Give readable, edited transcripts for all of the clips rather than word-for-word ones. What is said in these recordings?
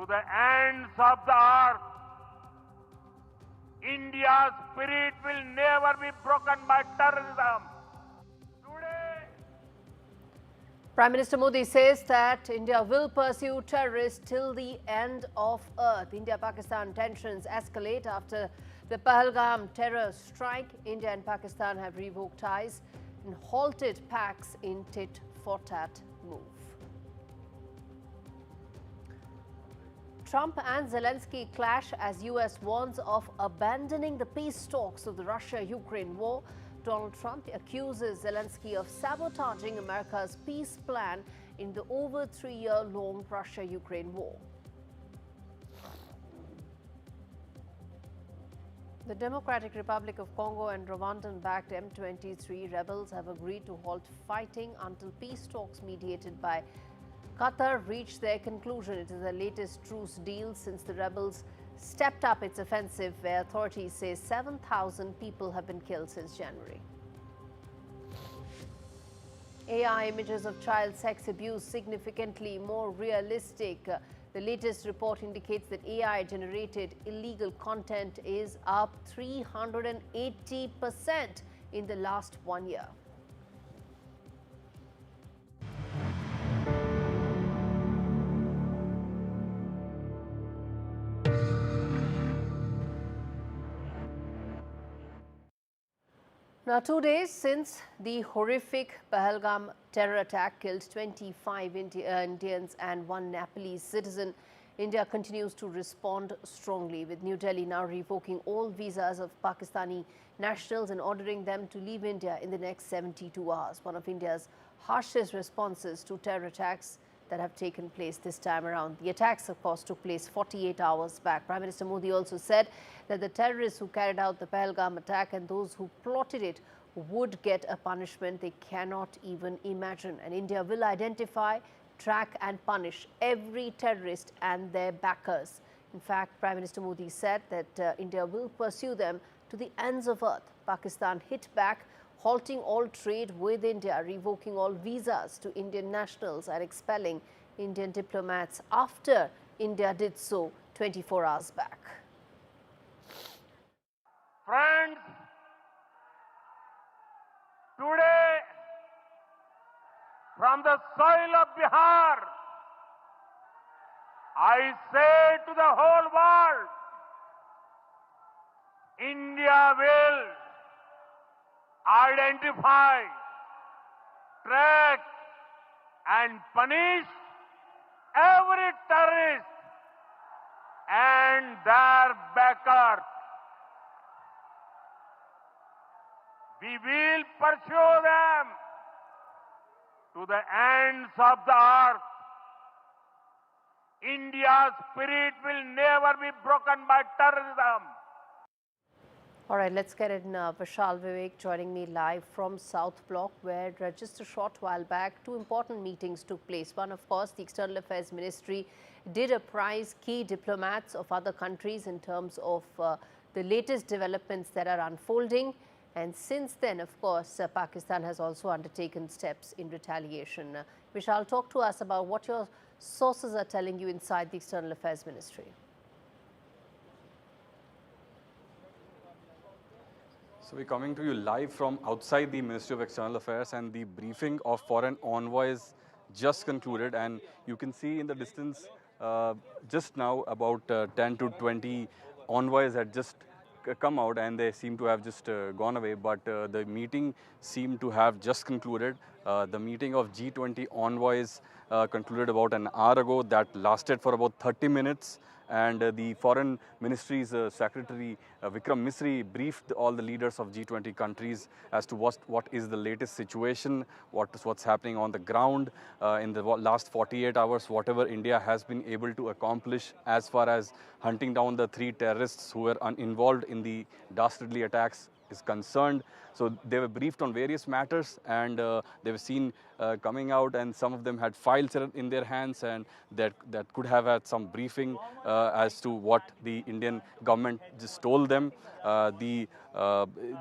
the ends of the earth. India's spirit will never be broken by terrorism. Today, Prime Minister Modi says that India will pursue terrorists till the end of earth. India-Pakistan tensions escalate after the Pahalgam terror strike. India and Pakistan have revoked ties and halted pacts in tit-for-tat move. Trump and Zelensky clash as US warns of abandoning the peace talks of the Russia-Ukraine war. Donald Trump accuses Zelensky of sabotaging America's peace plan in the over 3-year-long Russia-Ukraine war. The Democratic Republic of Congo and Rwandan-backed M23 rebels have agreed to halt fighting until peace talks mediated by Qatar reach their conclusion. It is the latest truce deal since the rebels stepped up its offensive, where authorities say 7,000 people have been killed since January. AI images of child sex abuse significantly more realistic. The latest report indicates that AI-generated illegal content is up 380% in the last 1 year. Now, 2 days since the horrific Pahalgam terror attack killed 25 Indians and 1 Nepalese citizen, India continues to respond strongly, with New Delhi now revoking all visas of Pakistani nationals and ordering them to leave India in the next 72 hours. One of India's harshest responses to terror attacks that have taken place this time around. The attacks, of course, took place 48 hours back. Prime Minister Modi also said that the terrorists who carried out the Pahalgam attack and those who plotted it would get a punishment they cannot even imagine. And India will identify, track and punish every terrorist and their backers. In fact, Prime Minister Modi said that India will pursue them to the ends of earth. Pakistan hit back, halting all trade with India, revoking all visas to Indian nationals and expelling Indian diplomats after India did so 24 hours back. friends, today from the soil of Bihar, I say to the whole world, India will identify, track and punish every terrorist and their backers. We will pursue them to the ends of the earth. India's spirit will never be broken by terrorism. All right, let's get in. Vishal Vivek joining me live from South Block, where just a short while back, 2 important meetings took place. One, of course, the External Affairs Ministry did apprise key diplomats of other countries in terms of the latest developments that are unfolding. And since then, of course, Pakistan has also undertaken steps in retaliation. Vishal, talk to us about what your sources are telling you inside the External Affairs Ministry. So we're coming to you live from outside the Ministry of External Affairs, and the briefing of foreign envoys just concluded, and you can see in the distance just now about 10 to 20 envoys had just come out, and they seem to have just gone away, but the meeting seemed to have just concluded. The meeting of G20 envoys concluded about an hour ago. That lasted for about 30 minutes. And the Foreign Ministry's Secretary Vikram Misri briefed all the leaders of G20 countries as to what is the latest situation, what's happening on the ground in the last 48 hours, whatever India has been able to accomplish as far as hunting down the 3 terrorists who were involved in the dastardly attacks is concerned. So they were briefed on various matters, and they were seen coming out, and some of them had files in their hands, and that could have had some briefing as to what the Indian government just told them. The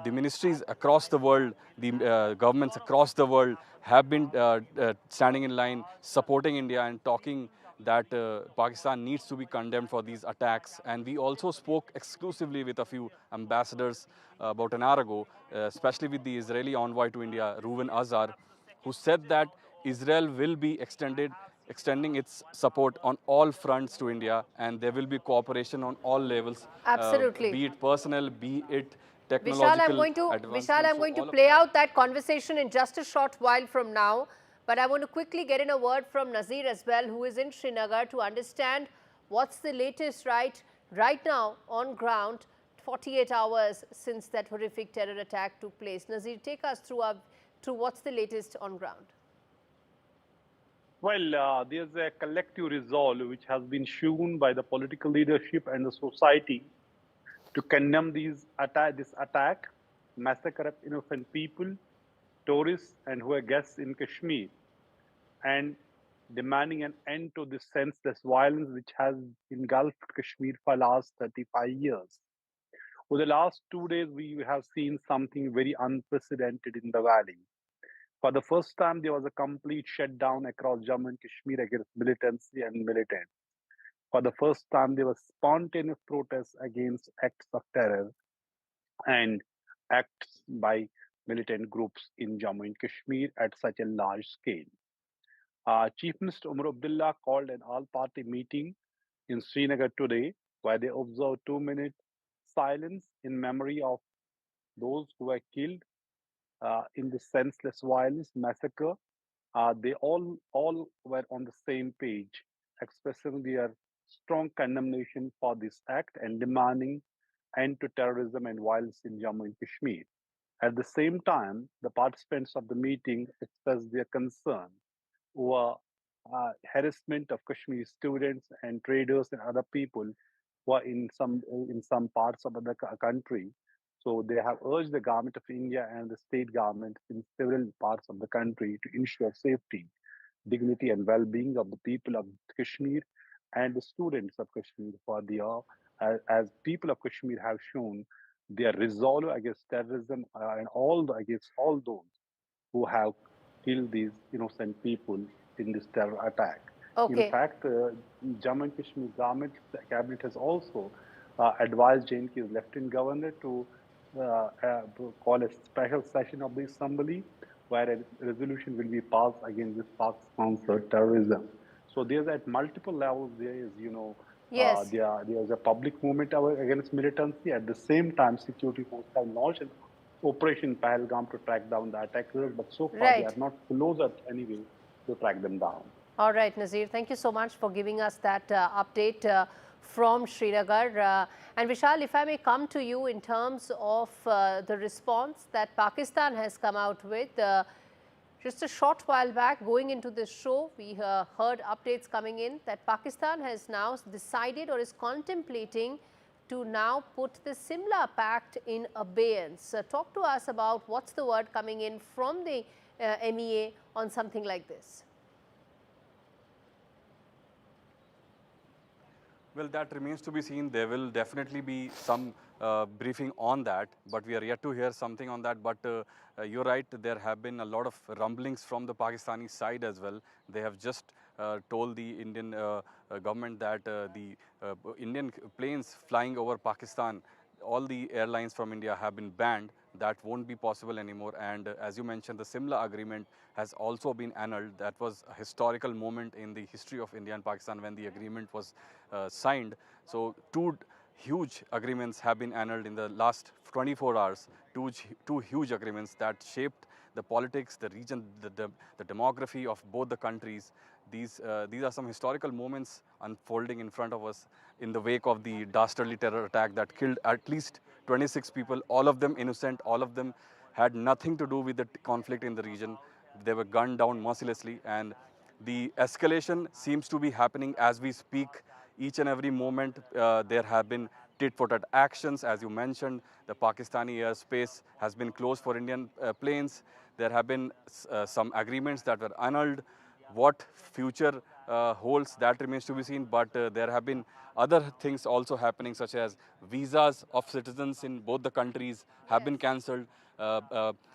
ministries across the world, the governments across the world have been standing in line, supporting India and talking that Pakistan needs to be condemned for these attacks. And we also spoke exclusively with a few ambassadors about an hour ago, especially with the Israeli envoy to India, Reuven Azar, who said that Israel will be extending its support on all fronts to India, and there will be cooperation on all levels, Absolutely. be it personal, be it Vishal, technological advancement. I'm So going to all of play that. out that conversation in just a short while from now. But I want to quickly get in a word from Nazir as well, who is in Srinagar, to understand what's the latest right now on ground, 48 hours since that horrific terror attack took place. Nazir, take us through what's the latest on ground. Well, there's a collective resolve which has been shown by the political leadership and the society to condemn this attack, massacre of innocent people, tourists, and who are guests in Kashmir, and demanding an end to this senseless violence which has engulfed Kashmir for the last 35 years. Over the last 2 days, we have seen something very unprecedented in the valley. For the first time, there was a complete shutdown across Jammu and Kashmir against militancy and militants. For the first time, there was spontaneous protests against acts of terror and acts by militant groups in Jammu and Kashmir at such a large scale. Chief Minister Umar Abdullah called an all-party meeting in Srinagar today, where they observed 2 minute silence in memory of those who were killed in the senseless violence massacre. They all were on the same page, expressing their strong condemnation for this act and demanding end to terrorism and violence in Jammu and Kashmir. At the same time, the participants of the meeting expressed their concern over harassment of Kashmiri students and traders and other people who are in some parts of the country. So they have urged the government of India and the state government in several parts of the country to ensure safety, dignity, and well-being of the people of Kashmir and the students of Kashmir for their, as people of Kashmir have shown their resolve against terrorism and against all those who have killed these innocent people in this terror attack. In Okay. fact, Jammu and Kashmir government cabinet has also advised JNK's Lieutenant Governor to call a special session of the assembly where a resolution will be passed against this Pak-sponsored terrorism. So there's at multiple levels. There is, Yes. there's a public movement against militancy. At the same time, security forces have launched an Operation Pahalgam to track down the attackers, but so far they are Right. not close at any way to track them down. All right, Nazir, thank you so much for giving us that update from Srinagar. And Vishal, if I may come to you in terms of the response that Pakistan has come out with. Just a short while back, going into this show, we heard updates coming in that Pakistan has now decided or is contemplating to now put the Simla Pact in abeyance. Talk to us about what's the word coming in from the MEA on something like this. Well, that remains to be seen. There will definitely be some briefing on that, but we are yet to hear something on that. But you're right, there have been a lot of rumblings from the Pakistani side as well. They have just told the Indian government that the Indian planes flying over Pakistan, all the airlines from India have been banned. That won't be possible anymore. And as you mentioned, the Simla agreement has also been annulled. That was a historical moment in the history of India and Pakistan when the agreement was signed. So two huge agreements have been annulled in the last 24 hours. Two huge agreements that shaped the politics, the region, the demography of both the countries. These are some historical moments unfolding in front of us in the wake of the dastardly terror attack that killed at least 26 people, all of them innocent, all of them had nothing to do with the conflict in the region. They were gunned down mercilessly, and the escalation seems to be happening as we speak. Each and every moment there have been tit-for-tat actions. As you mentioned, the Pakistani airspace has been closed for Indian planes. There have been some agreements that were annulled. What future holds, that remains to be seen, but there have been other things also happening, such as visas of citizens in both the countries have been cancelled.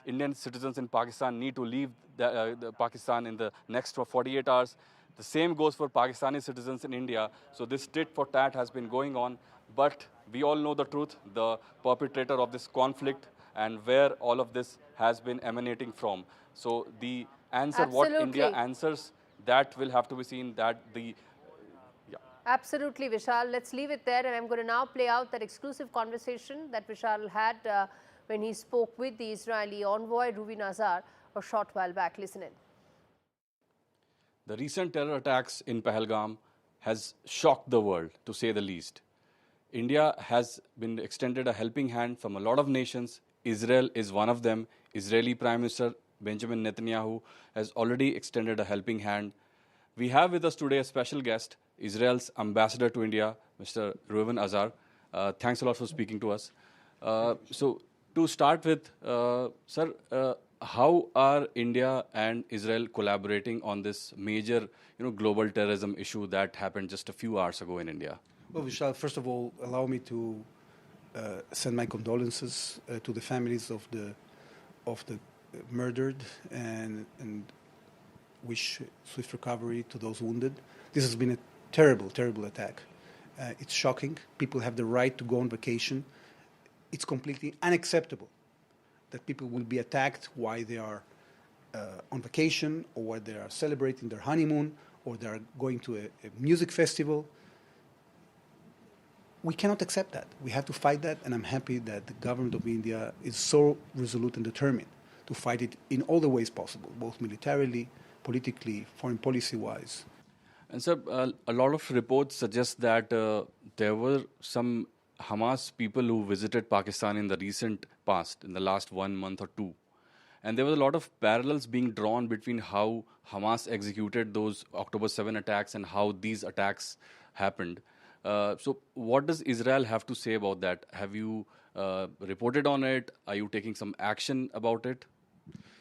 Indian citizens in Pakistan need to leave the Pakistan in the next 48 hours. The same goes for Pakistani citizens in India. So this tit for tat has been going on, but we all know the truth, the perpetrator of this conflict and where all of this has been emanating from. So the answer, what India answers, that will have to be seen, that the... Absolutely, Vishal. Let's leave it there, and I'm going to now play out that exclusive conversation that Vishal had when he spoke with the Israeli envoy, Ruvi Nazar, a short while back. Listen in. The recent terror attacks in Pahalgam has shocked the world, to say the least. India has been extended a helping hand from a lot of nations. Israel is one of them. Israeli Prime Minister Benjamin Netanyahu has already extended a helping hand. We have with us today a special guest, Israel's ambassador to India, Mr. Reuven Azar. Thanks a lot for speaking to us. So, to start with, sir, how are India and Israel collaborating on this major, global terrorism issue that happened just a few hours ago in India? Well, Vishal, first of all, allow me to send my condolences to the families of the murdered and wish swift recovery to those wounded. This has been a terrible, terrible attack. It's shocking. People have the right to go on vacation. It's completely unacceptable that people will be attacked while they are on vacation or while they are celebrating their honeymoon or they are going to a music festival. We cannot accept that. We have to fight that, and I'm happy that the government of India is so resolute and determined to fight it in all the ways possible, both militarily, politically, foreign policy-wise. And sir, a lot of reports suggest that there were some Hamas people who visited Pakistan in the recent past, in the last 1 month or two. And there was a lot of parallels being drawn between how Hamas executed those October 7 attacks and how these attacks happened. So what does Israel have to say about that? Have you reported on it? Are you taking some action about it?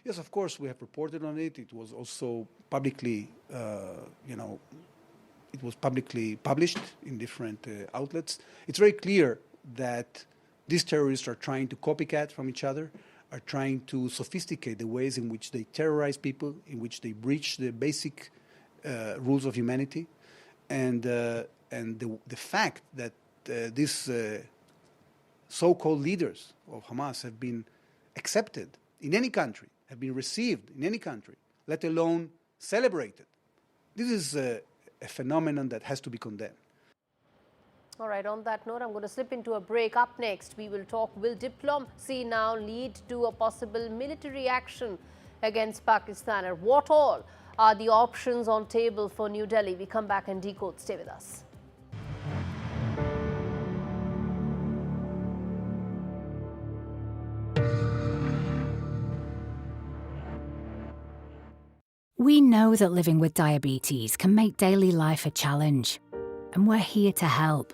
Yes, of course, we have reported on it. It was also publicly, it was publicly published in different outlets. It's very clear that these terrorists are trying to copycat from each other, are trying to sophisticate the ways in which they terrorize people, in which they breach the basic rules of humanity. And the fact that these so-called leaders of Hamas have been accepted in any country, have been received in any country, let alone celebrated. This is a phenomenon that has to be condemned. All right, on that note, I'm going to slip into a break. Up next, we will talk, will diplomacy now lead to a possible military action against Pakistan? And what all are the options on table for New Delhi? We come back and decode. Stay with us. We know that living with diabetes can make daily life a challenge, and we're here to help.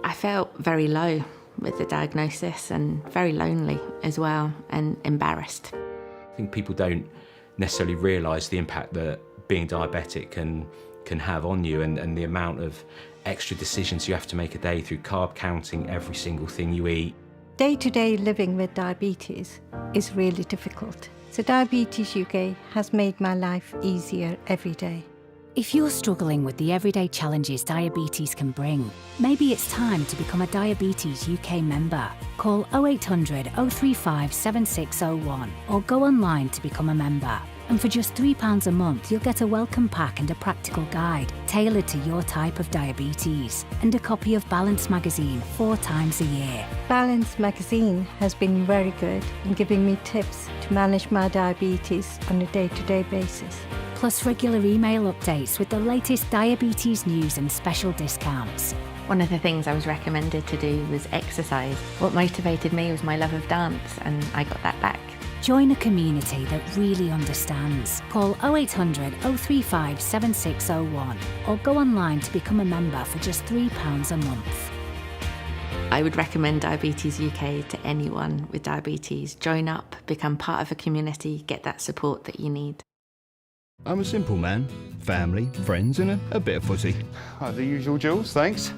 I felt very low with the diagnosis and very lonely as well and embarrassed. I think people don't necessarily realise the impact that being diabetic can have on you and the amount of extra decisions you have to make a day through carb counting every single thing you eat. Day-to-day living with diabetes is really difficult. So Diabetes UK has made my life easier every day. If you're struggling with the everyday challenges diabetes can bring, maybe it's time to become a Diabetes UK member. Call 0800 035 7601 or go online to become a member. And for just £3 a month, you'll get a welcome pack and a practical guide tailored to your type of diabetes and a copy of Balance magazine 4 times a year. Balance magazine has been very good in giving me tips to manage my diabetes on a day-to-day basis. Plus regular email updates with the latest diabetes news and special discounts. One of the things I was recommended to do was exercise. What motivated me was my love of dance, and I got that back. Join a community that really understands. Call 0800 035 7601 or go online to become a member for just £3 a month. I would recommend Diabetes UK to anyone with diabetes. Join up, become part of a community, get that support that you need. I'm a simple man, family, friends and a bit of footy. The usual, Jules, thanks.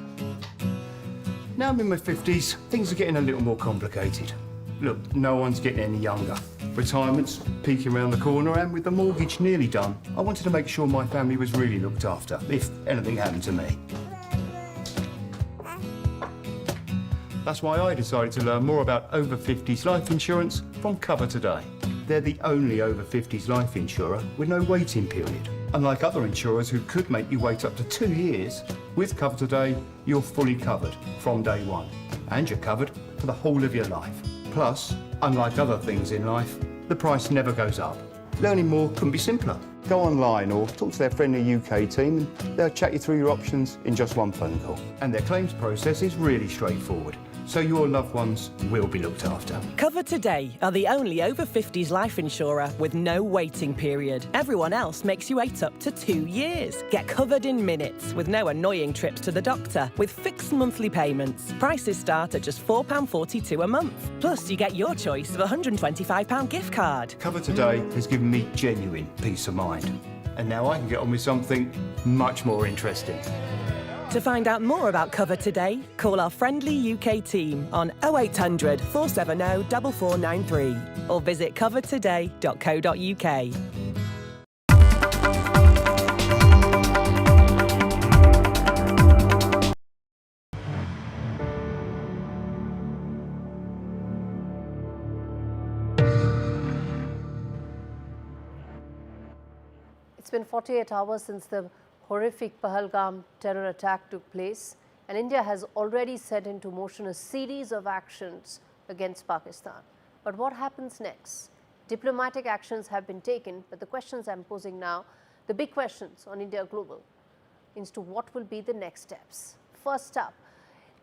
Now I'm in my 50s, things are getting a little more complicated. Look, no one's getting any younger. Retirement's peeking around the corner, and with the mortgage nearly done, I wanted to make sure my family was really looked after if anything happened to me. That's why I decided to learn more about over 50s life insurance from Cover Today. They're the only over 50s life insurer with no waiting period. Unlike other insurers who could make you wait up to 2 years, with Cover Today, you're fully covered from day one. And you're covered for the whole of your life. Plus, unlike other things in life, the price never goes up. Learning more couldn't be simpler. Go online or talk to their friendly UK team and they'll chat you through your options in just one phone call. And their claims process is really straightforward, so your loved ones will be looked after. Cover Today are the only over 50s life insurer with no waiting period. Everyone else makes you wait up to 2 years. Get covered in minutes with no annoying trips to the doctor with fixed monthly payments. Prices start at just £4.42 a month. Plus, you get your choice of a £125 gift card. Cover Today has given me genuine peace of mind. And now I can get on with something much more interesting. To find out more about Cover Today, call our friendly UK team on 0800 470 4493 or visit covertoday.co.uk. It's been 48 hours since the horrific Pahalgam terror attack took place, and India has already set into motion a series of actions against Pakistan. But what happens next? Diplomatic actions have been taken, but the questions I'm posing now, the big questions on India Global, as to what will be the next steps. First up,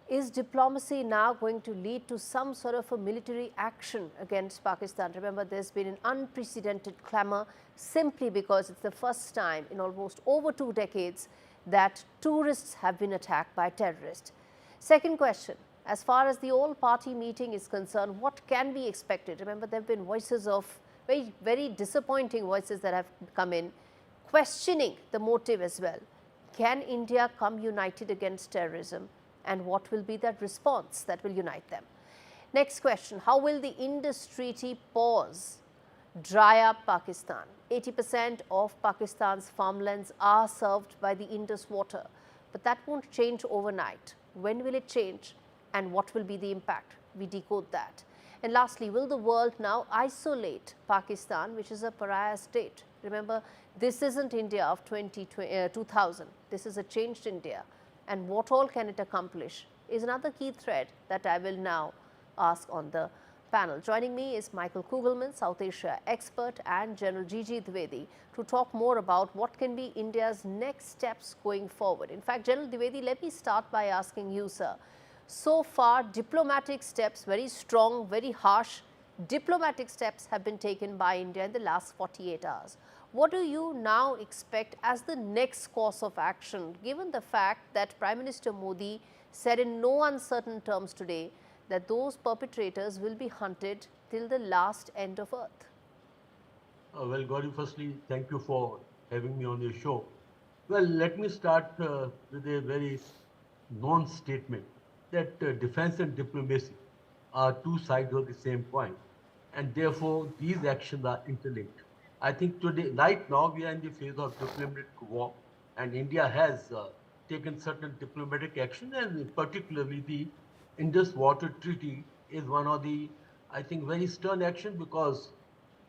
is diplomacy now going to lead to some sort of a military action against Pakistan? Remember, there's been an unprecedented clamor simply because it's the first time in almost over 2 decades that tourists have been attacked by terrorists. Second question, as far as the all-party meeting is concerned, what can be expected? Remember, there have been voices of very disappointing voices that have come in, questioning the motive as well. Can India come united against terrorism? And what will be that response that will unite them? Next question, how will the Indus Treaty pause dry up Pakistan? 80% of Pakistan's farmlands are served by the Indus water, but that won't change overnight. When will it change and what will be the impact? We decode that. And lastly, will the world now isolate Pakistan, which is a pariah state? Remember, this isn't India of 2000. This is a changed India. And what all can it accomplish is another key thread that I will now ask on the panel. Joining me is Michael Kugelman, South Asia expert, and General Dwivedi to talk more about what can be India's next steps going forward. In fact, General Dwivedi, let me start by asking you, sir. So far, diplomatic steps, very strong, very harsh diplomatic steps have been taken by India in the last 48 hours. What do you now expect as the next course of action, given the fact that Prime Minister Modi said in no uncertain terms today that those perpetrators will be hunted till the last end of earth? Well, Gaurie, firstly, thank you for having me on your show. Well, let me start with a very known statement that defense and diplomacy are two sides of the same coin, and therefore these actions are interlinked. I think today, right now, we are in the phase of diplomatic war, and India has taken certain diplomatic action, and particularly the Indus Water Treaty is one of the, I think, very stern action, because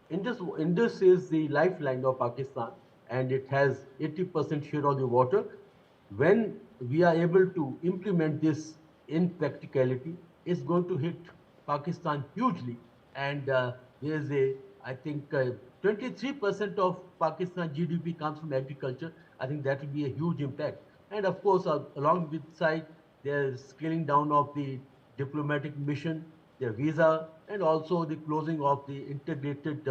Indus is the lifeline of Pakistan, and it has 80% share of the water. When we are able to implement this in practicality, it's going to hit Pakistan hugely, and there is a, I think, 23% of Pakistan GDP comes from agriculture. I think that will be a huge impact. And of course, along with side, there's scaling down of the diplomatic mission, their visa, and also the closing of the integrated,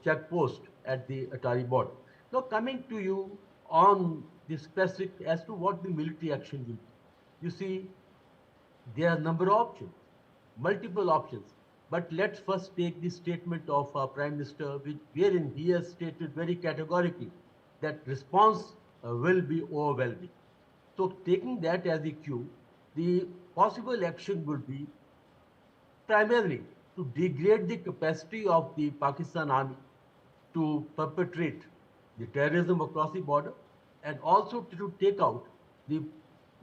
check post at the Atari border. Now, coming to you on the specific as to what the military action will be. You see, there are a number of options, multiple options. But let's first take the statement of our Prime Minister, wherein he has stated very categorically that response will be overwhelming. So taking that as a cue, the possible action would be primarily to degrade the capacity of the Pakistan army to perpetrate the terrorism across the border, and also to take out the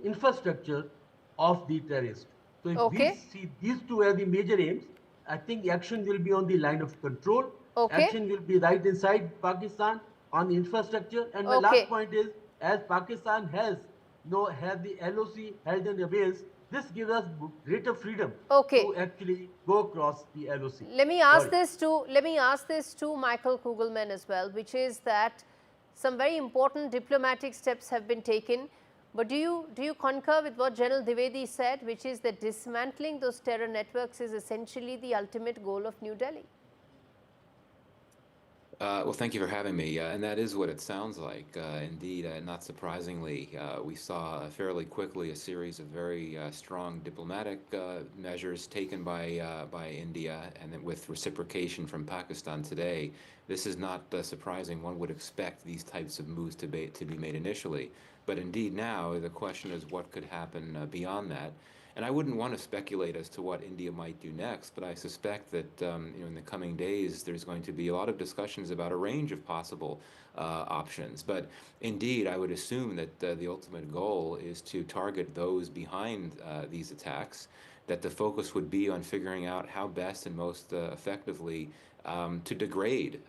infrastructure of the terrorists. So if we see these two as the major aims, I think action will be on the line of control. Action will be right inside Pakistan on the infrastructure. And my last point is, as Pakistan has the LOC held in abeyance, this gives us greater freedom to actually go across the LOC. Let me ask this to Michael Kugelman as well, which is that some very important diplomatic steps have been taken. But do you concur with what General Dwivedi said, which is that dismantling those terror networks is essentially the ultimate goal of New Delhi? Well, thank you for having me, and that is what it sounds like. Indeed, not surprisingly, we saw fairly quickly a series of very strong diplomatic measures taken by India, and then with reciprocation from Pakistan today. This is not surprising. One would expect these types of moves to be made initially. But indeed now, the question is what could happen beyond that. And I wouldn't want to speculate as to what India might do next, but I suspect that in the coming days there's going to be a lot of discussions about a range of possible options. But indeed, I would assume that the ultimate goal is to target those behind these attacks, that the focus would be on figuring out how best and most effectively to degrade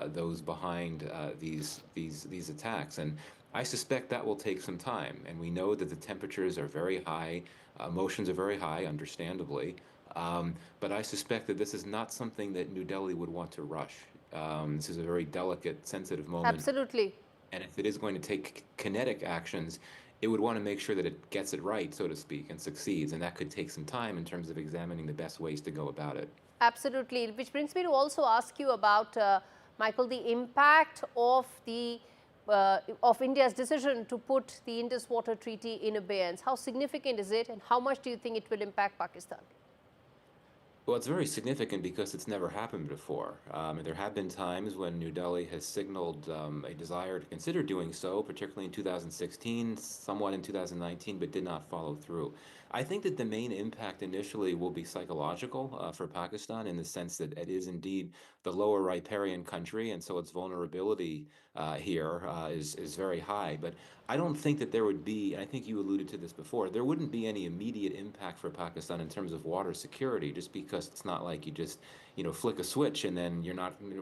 those behind these attacks. And I suspect that will take some time, and we know that the temperatures are very high, emotions are very high, understandably, but I suspect that this is not something that New Delhi would want to rush. This is a very delicate, sensitive moment. Absolutely. And if it is going to take kinetic actions, it would want to make sure that it gets it right, so to speak, and succeeds, and that could take some time in terms of examining the best ways to go about it. Absolutely, which brings me to also ask you about, Michael, the impact of of India's decision to put the Indus Water Treaty in abeyance. How significant is it, and how much do you think it will impact Pakistan? Well, it's very significant because it's never happened before. There have been times when New Delhi has signaled a desire to consider doing so, particularly in 2016, somewhat in 2019, but did not follow through. I think that the main impact initially will be psychological for Pakistan, in the sense that it is indeed the lower riparian country, and so its vulnerability here is very high. But I don't think that there would be, and I think you alluded to this before, there wouldn't be any immediate impact for Pakistan in terms of water security, just because it's not like you just flick a switch and then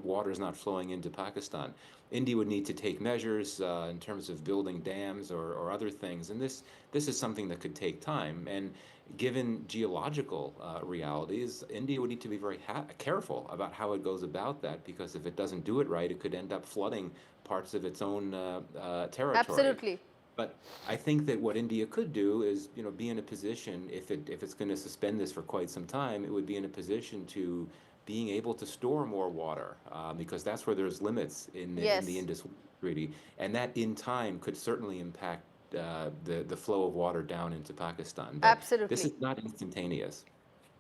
water is not flowing into Pakistan. India would need to take measures in terms of building dams or other things, and this is something that could take time. And given geological realities, India would need to be very careful about how it goes about that, because if it doesn't do it right, it could end up flooding parts of its own territory. Absolutely. But I think that what India could do is, be in a position, if it's going to suspend this for quite some time, it would be in a position to being able to store more water, because that's where there's limits in the Indus Treaty, and that in time could certainly impact the flow of water down into Pakistan. But absolutely. This is not instantaneous.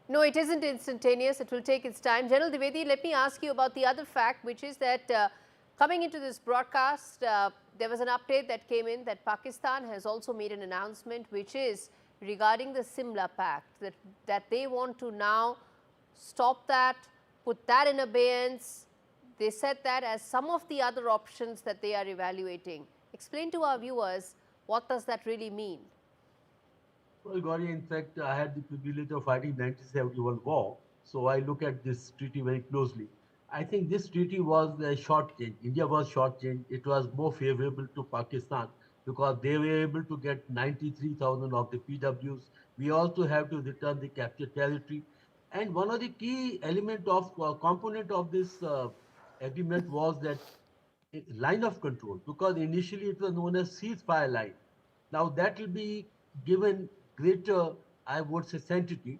No, it isn't instantaneous. It will take its time. General Dwivedi, let me ask you about the other fact, which is that coming into this broadcast, there was an update that came in that Pakistan has also made an announcement, which is regarding the Simla Pact, that they want to now stop that, put that in abeyance. They said that as some of the other options that they are evaluating. Explain to our viewers, what does that really mean? Well, Gaurie, in fact, I had the privilege of fighting 1971 war, so I look at this treaty very closely. I think this treaty was shortchanged. India was shortchanged. It was more favorable to Pakistan because they were able to get 93,000 of the PWs. We also have to return the captured territory. And one of the key component of this agreement was that line of control, because initially it was known as ceasefire line. Now that will be given greater, I would say, sanctity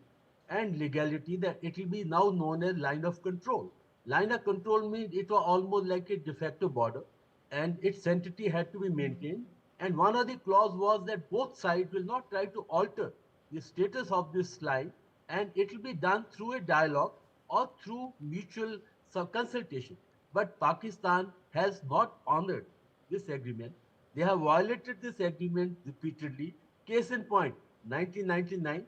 and legality, that it will be now known as line of control. Line of control means it was almost like a de facto border, and its sanctity had to be maintained. And one of the clause was that both sides will not try to alter the status of this line, and it will be done through a dialogue or through mutual consultation. But Pakistan has not honored this agreement. They have violated this agreement repeatedly. Case in point, 1999,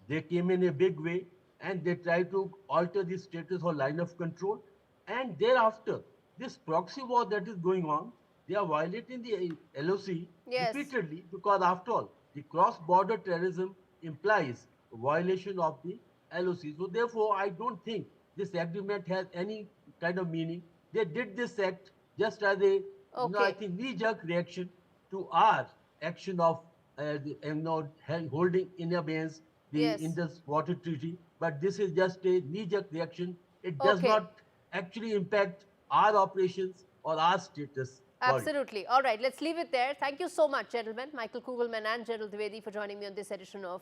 they came in a big way and they try to alter the status or line of control. And thereafter, this proxy war that is going on, they are violating the LOC repeatedly, because after all, the cross-border terrorism implies violation of the LOC. So therefore, I don't think this agreement has any kind of meaning. They did this act just as a, I think, knee-jerk reaction to our action of holding in abeyance the Indus Water Treaty. But this is just a knee-jerk reaction. It does not actually impact our operations or our status. Absolutely. All right, let's leave it there. Thank you so much, gentlemen, Michael Kugelman and General Dwivedi, for joining me on this edition of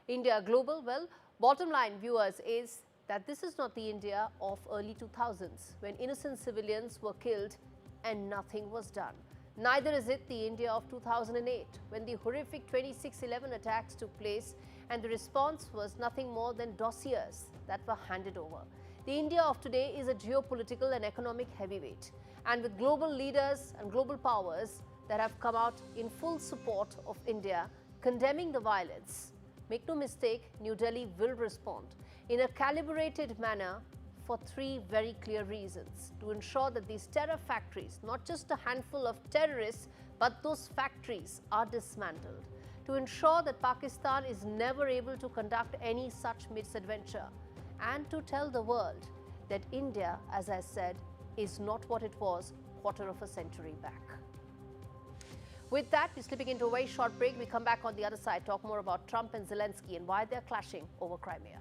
India Global. Well, bottom line, viewers, is that this is not the India of early 2000s, when innocent civilians were killed and nothing was done. Neither is it the India of 2008, when the horrific 26/11 attacks took place and the response was nothing more than dossiers that were handed over. The India of today is a geopolitical and economic heavyweight, and with global leaders and global powers that have come out in full support of India, condemning the violence. Make no mistake, New Delhi will respond in a calibrated manner for three very clear reasons: to ensure that these terror factories, not just a handful of terrorists, but those factories are dismantled; to ensure that Pakistan is never able to conduct any such misadventure; and to tell the world that India, as I said, is not what it was quarter of a century back. With that, we're slipping into a very short break. We come back on the other side, talk more about Trump and Zelensky and why they're clashing over Crimea.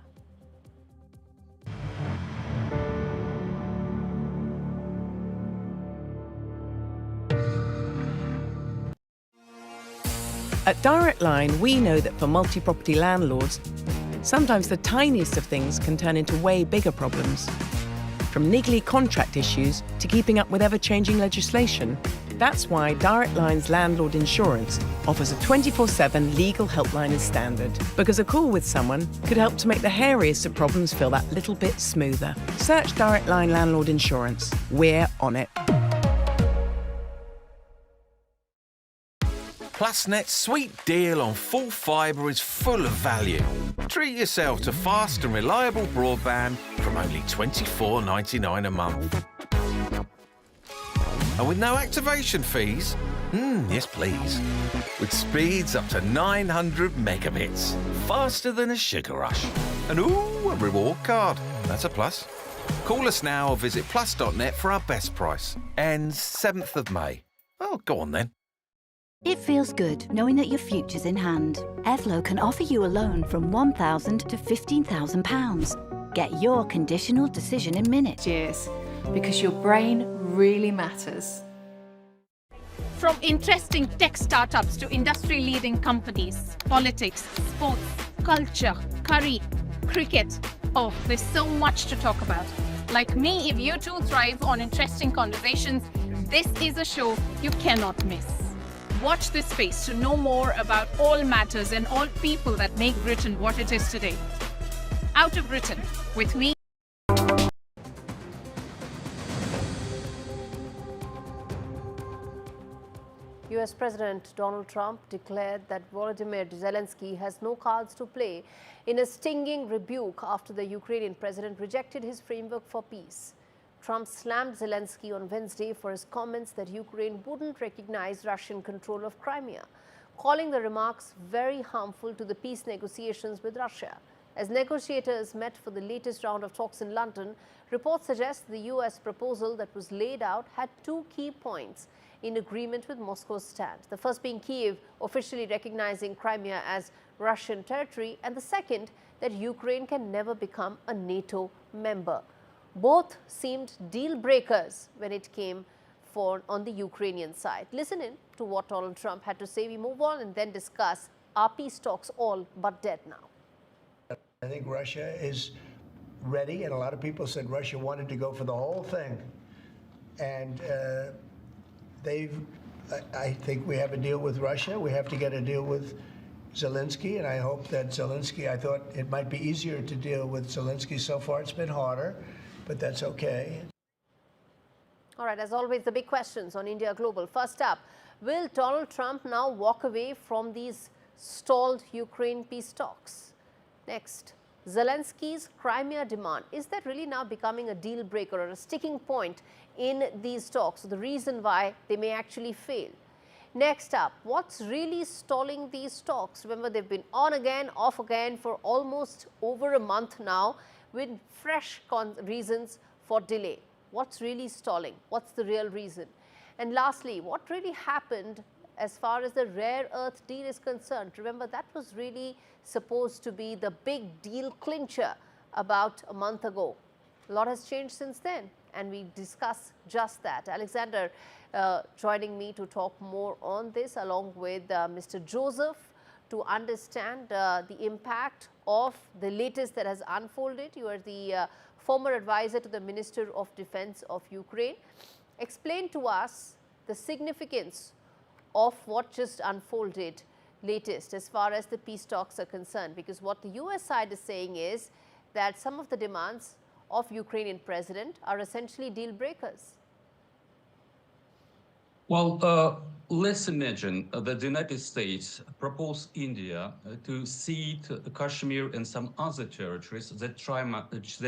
At Direct Line, we know that for multi-property landlords, sometimes the tiniest of things can turn into way bigger problems. From niggly contract issues to keeping up with ever-changing legislation. That's why Direct Line's landlord insurance offers a 24/7 legal helpline as standard. Because a call with someone could help to make the hairiest of problems feel that little bit smoother. Search Direct Line Landlord Insurance. We're on it. PlusNet's sweet deal on full fibre is full of value. Treat yourself to fast and reliable broadband from only $24.99 a month. And with no activation fees, yes please, with speeds up to 900 megabits, faster than a sugar rush. And ooh, a reward card, that's a plus. Call us now or visit plus.net for our best price. Ends 7th of May. Oh, go on then. It feels good knowing that your future's in hand. Evlo can offer you a loan from £1,000 to £15,000. Get your conditional decision in minutes. Cheers, because your brain really matters. From interesting tech startups to industry-leading companies, politics, sports, culture, curry, cricket. Oh, there's so much to talk about. Like me, if you too thrive on interesting conversations, this is a show you cannot miss. Watch this space to know more about all matters and all people that make Britain what it is today. Out of Britain, with me. US President Donald Trump declared that Volodymyr Zelensky has no cards to play in a stinging rebuke after the Ukrainian president rejected his framework for peace. Trump slammed Zelensky on Wednesday for his comments that Ukraine wouldn't recognize Russian control of Crimea, calling the remarks very harmful to the peace negotiations with Russia. As negotiators met for the latest round of talks in London, reports suggest the US proposal that was laid out had two key points in agreement with Moscow's stand. The first being Kyiv officially recognizing Crimea as Russian territory, and the second that Ukraine can never become a NATO member. Both seemed deal breakers when it came on the Ukrainian side. Listen in to what Donald Trump had to say. We move on and then discuss, are peace talks all but dead now? I think Russia is ready, and a lot of people said Russia wanted to go for the whole thing. And I think we have a deal with Russia. We have to get a deal with Zelensky, and I hope that Zelensky, I thought it might be easier to deal with Zelensky. So far it's been harder, but that's okay. All right, as always, the big questions on India Global. First up, will Donald Trump now walk away from these stalled Ukraine peace talks? Next, Zelensky's Crimea demand, is that really now becoming a deal breaker or a sticking point in these talks, the reason why they may actually fail? Next up, what's really stalling these talks? Remember, they've been on again, off again for almost over a month now with fresh reasons for delay. What's really stalling? What's the real reason? And lastly, what really happened as far as the rare earth deal is concerned? Remember, that was really supposed to be the big deal clincher about a month ago. A lot has changed since then, and we discuss just that. Alexander joining me to talk more on this, along with Mr. Joseph, to understand the impact of the latest that has unfolded. You are the former advisor to the Minister of Defense of Ukraine. Explain to us the significance of what just unfolded latest as far as the peace talks are concerned, because what the US side is saying is that some of the demands of Ukrainian president are essentially deal breakers. Well, let's imagine that the United States proposed India to cede Kashmir and some other territories that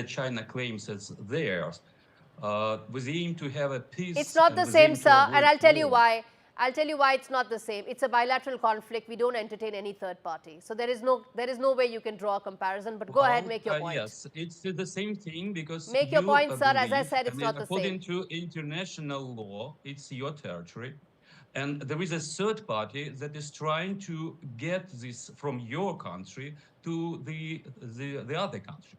China claims as theirs, with the aim to have a peace. It's not the same, sir, and I'll tell you why. I'll tell you why it's not the same. It's a bilateral conflict. We don't entertain any third party. So there is no way you can draw a comparison, but go ahead, make your point. Yes, it's the same thing because make your point, sir. As I said, it's not the same. According to international law, it's your territory. And there is a third party that is trying to get this from your country to the other country.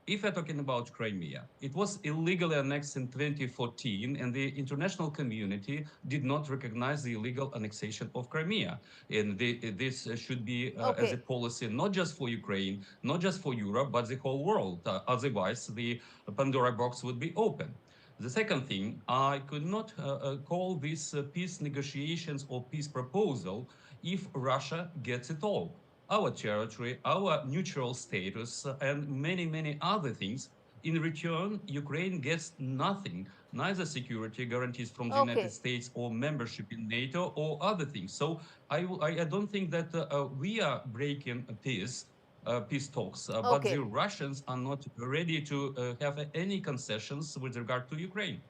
If we're talking about Crimea, it was illegally annexed in 2014, and the international community did not recognize the illegal annexation of Crimea. And this should be as a policy, not just for Ukraine, not just for Europe, but the whole world. Otherwise, the Pandora box would be open. The second thing, I could not call this peace negotiations or peace proposal if Russia gets it all. Our territory, our neutral status, and many, many other things. In return, Ukraine gets nothing, neither security guarantees from the United States or membership in NATO or other things. So I don't think that we are breaking a peace talks, but the Russians are not ready to have any concessions with regard to Ukraine.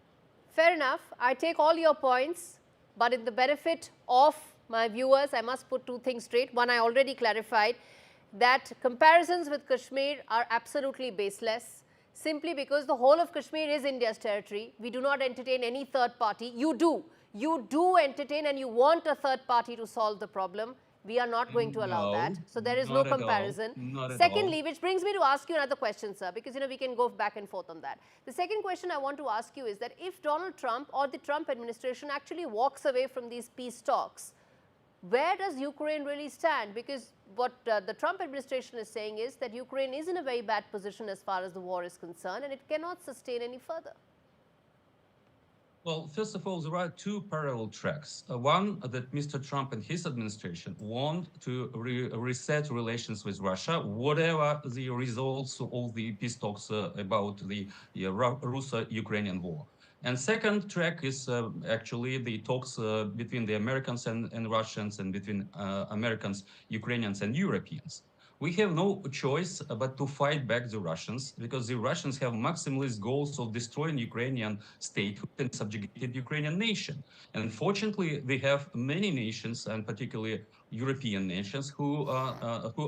Fair enough. I take all your points, but in the benefit of my viewers, I must put two things straight. One, I already clarified that comparisons with Kashmir are absolutely baseless, simply because the whole of Kashmir is India's territory. We do not entertain any third party. You do. You do entertain, and you want a third party to solve the problem. We are not going to allow that. So there is no comparison. Secondly, which brings me to ask you another question, sir, because we can go back and forth on that. The second question I want to ask you is that if Donald Trump or the Trump administration actually walks away from these peace talks, where does Ukraine really stand? Because what the Trump administration is saying is that Ukraine is in a very bad position as far as the war is concerned, and it cannot sustain any further. Well, first of all, there are two parallel tracks. One, that Mr. Trump and his administration want to reset relations with Russia, whatever the results of the peace talks about the Russo-Ukrainian war. And second track is actually the talks between the Americans and Russians, and between Americans, Ukrainians and Europeans. We have no choice but to fight back the Russians, because the Russians have maximalist goals of destroying Ukrainian statehood and subjugated Ukrainian nation. And unfortunately, we have many nations, and particularly European nations, who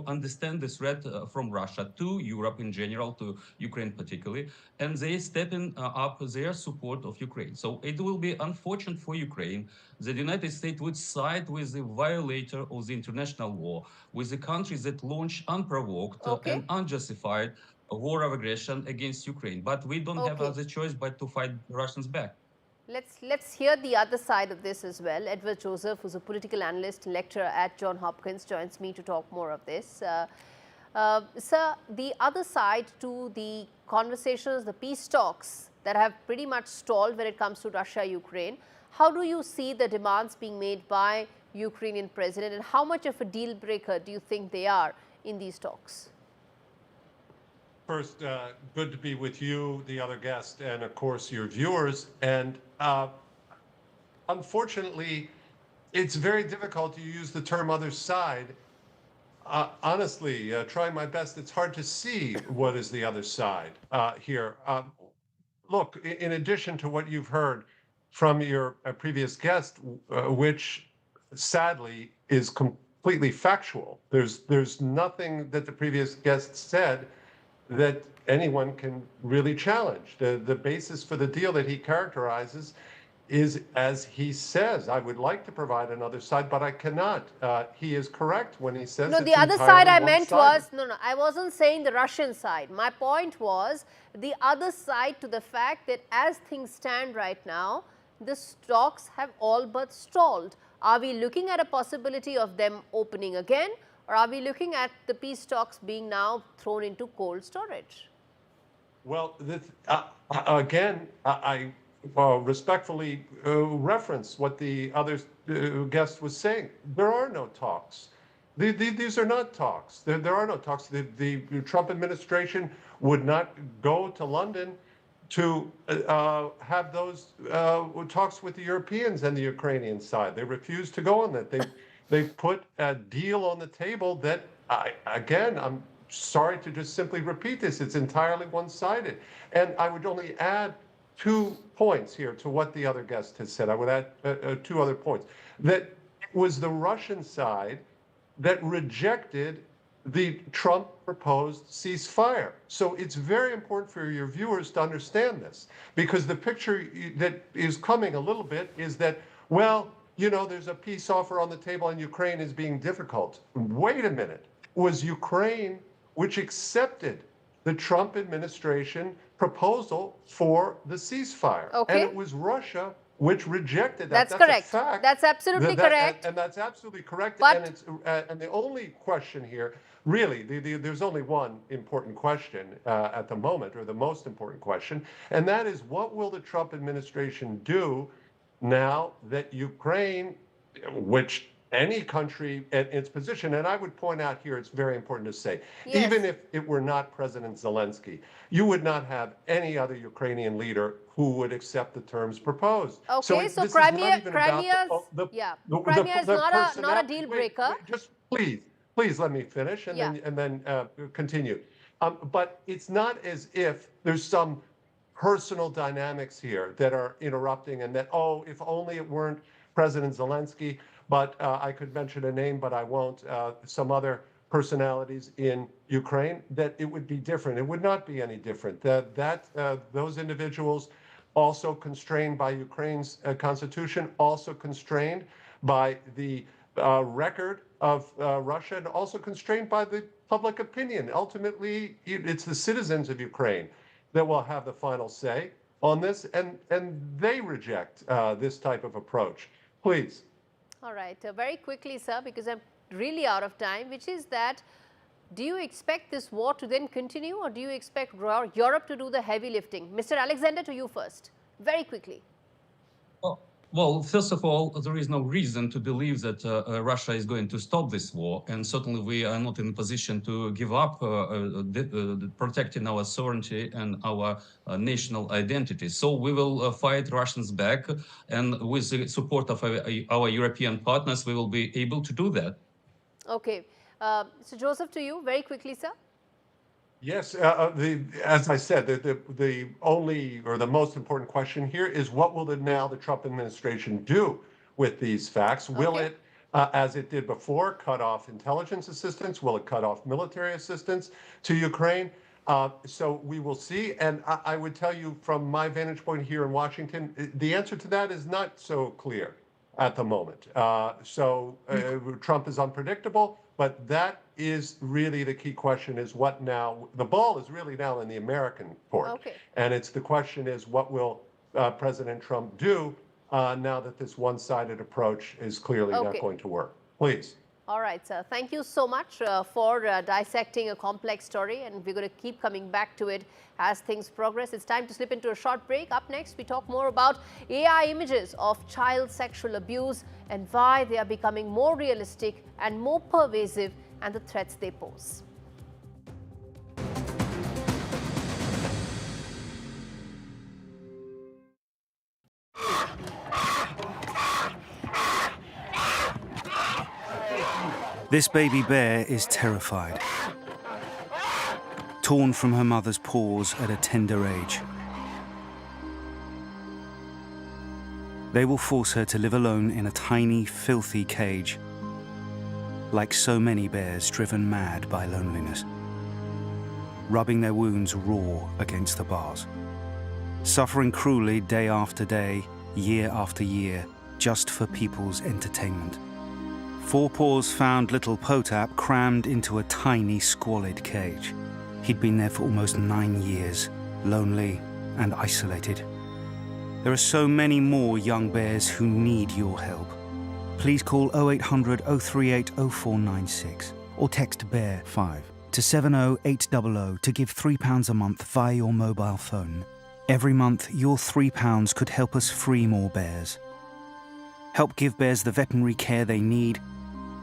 understand the threat from Russia to Europe in general, to Ukraine particularly, and they stepping up their support of Ukraine. So it will be unfortunate for Ukraine that the United States would side with the violator of the international law, with the countries that launch unprovoked and unjustified a war of aggression against Ukraine. But we don't have other choice but to fight the Russians back. Let's hear the other side of this as well. Edward Joseph, who's a political analyst, lecturer at Johns Hopkins, joins me to talk more of this. Sir, the other side to the conversations, the peace talks that have pretty much stalled when it comes to Russia-Ukraine, how do you see the demands being made by Ukrainian president, and how much of a deal breaker do you think they are in these talks? First, good to be with you, the other guest, and of course your viewers. And unfortunately, it's very difficult to use the term other side Honestly, trying my best, it's hard to see what is the other side here. Look, in addition to what you've heard from your previous guest, which sadly is completely factual, there's nothing that the previous guest said that anyone can really challenge. The basis for the deal that he characterizes is, as he says, I would like to provide another side, but I cannot. He is correct when he says No, it's the other side I meant one-sided. was, no, I wasn't saying the Russian side. My point was the other side to the fact that as things stand right now, the talks have all but stalled. Are we looking at a possibility of them opening again, or are we looking at the peace talks being now thrown into cold storage? Well, again, I respectfully reference what the other guest was saying. There are no talks. These are not talks. There are no talks. The Trump administration would not go to London to have those talks with the Europeans and the Ukrainian side. They refused to go on that. They put a deal on the table that, again, I'm sorry to just simply repeat this, it's entirely one-sided. And I would only add 2 points here to what the other guest has said. I would add 2 other points. That it was the Russian side that rejected the Trump proposed ceasefire. So it's very important for your viewers to understand this, because the picture that is coming a little bit is that, well, you know, there's a peace offer on the table and Ukraine is being difficult. Wait a minute. It was Ukraine which accepted the Trump administration proposal for the ceasefire. Okay. And it was Russia which rejected that. That's correct. A fact. That's absolutely correct. And that's absolutely correct. But, And the only question here, really, there's only one important question at the moment, or the most important question, and that is, what will the Trump administration do now that Ukraine, which any country at its position, and I would point out here, it's very important to say, yes, even if it were not President Zelensky, you would not have any other Ukrainian leader who would accept the terms proposed. Okay, so Crimea is not a deal breaker. Wait, just please let me finish and then continue. But it's not as if there's some personal dynamics here that are interrupting, and that, oh, if only it weren't President Zelensky, but I could mention a name, but I won't, some other personalities in Ukraine, that it would be different. It would not be any different. Those individuals, also constrained by Ukraine's constitution, also constrained by the record of Russia, and also constrained by the public opinion. Ultimately, it's the citizens of Ukraine that will have the final say on this, and they reject this type of approach. Please. All right, very quickly, sir, because I'm really out of time, which is that, do you expect this war to then continue, or do you expect Europe to do the heavy lifting? Mr. Alexander, to you first, very quickly. Well, first of all, there is no reason to believe that Russia is going to stop this war, and certainly we are not in a position to give up protecting our sovereignty and our national identity. So we will fight Russians back, and with the support of our European partners, we will be able to do that. Okay. So Joseph, to you, very quickly, sir. Yes, as I said, the only, or the most important question here is, what will the Trump administration do with these facts? Will it, as it did before, cut off intelligence assistance? Will it cut off military assistance to Ukraine? So we will see. And I would tell you, from my vantage point here in Washington, the answer to that is not so clear at the moment. Trump is unpredictable, but that is really the key question, is what now? The ball is really now in the American court. Okay. And it's the question is, what will President Trump do now that this one-sided approach is clearly not going to work? Please. All right, sir. Thank you so much for dissecting a complex story, and we're going to keep coming back to it as things progress. It's time to slip into a short break. Up next, we talk more about AI images of child sexual abuse and why they are becoming more realistic and more pervasive, and the threats they pose. This baby bear is terrified, torn from her mother's paws at a tender age. They will force her to live alone in a tiny, filthy cage, like so many bears driven mad by loneliness, rubbing their wounds raw against the bars, suffering cruelly day after day, year after year, just for people's entertainment. Four Paws found little Potap crammed into a tiny, squalid cage. He'd been there for almost 9 years, lonely and isolated. There are so many more young bears who need your help. Please call 0800 038 0496 or text BEAR5 to 70800 to give £3 a month via your mobile phone. Every month, your £3 could help us free more bears. Help give bears the veterinary care they need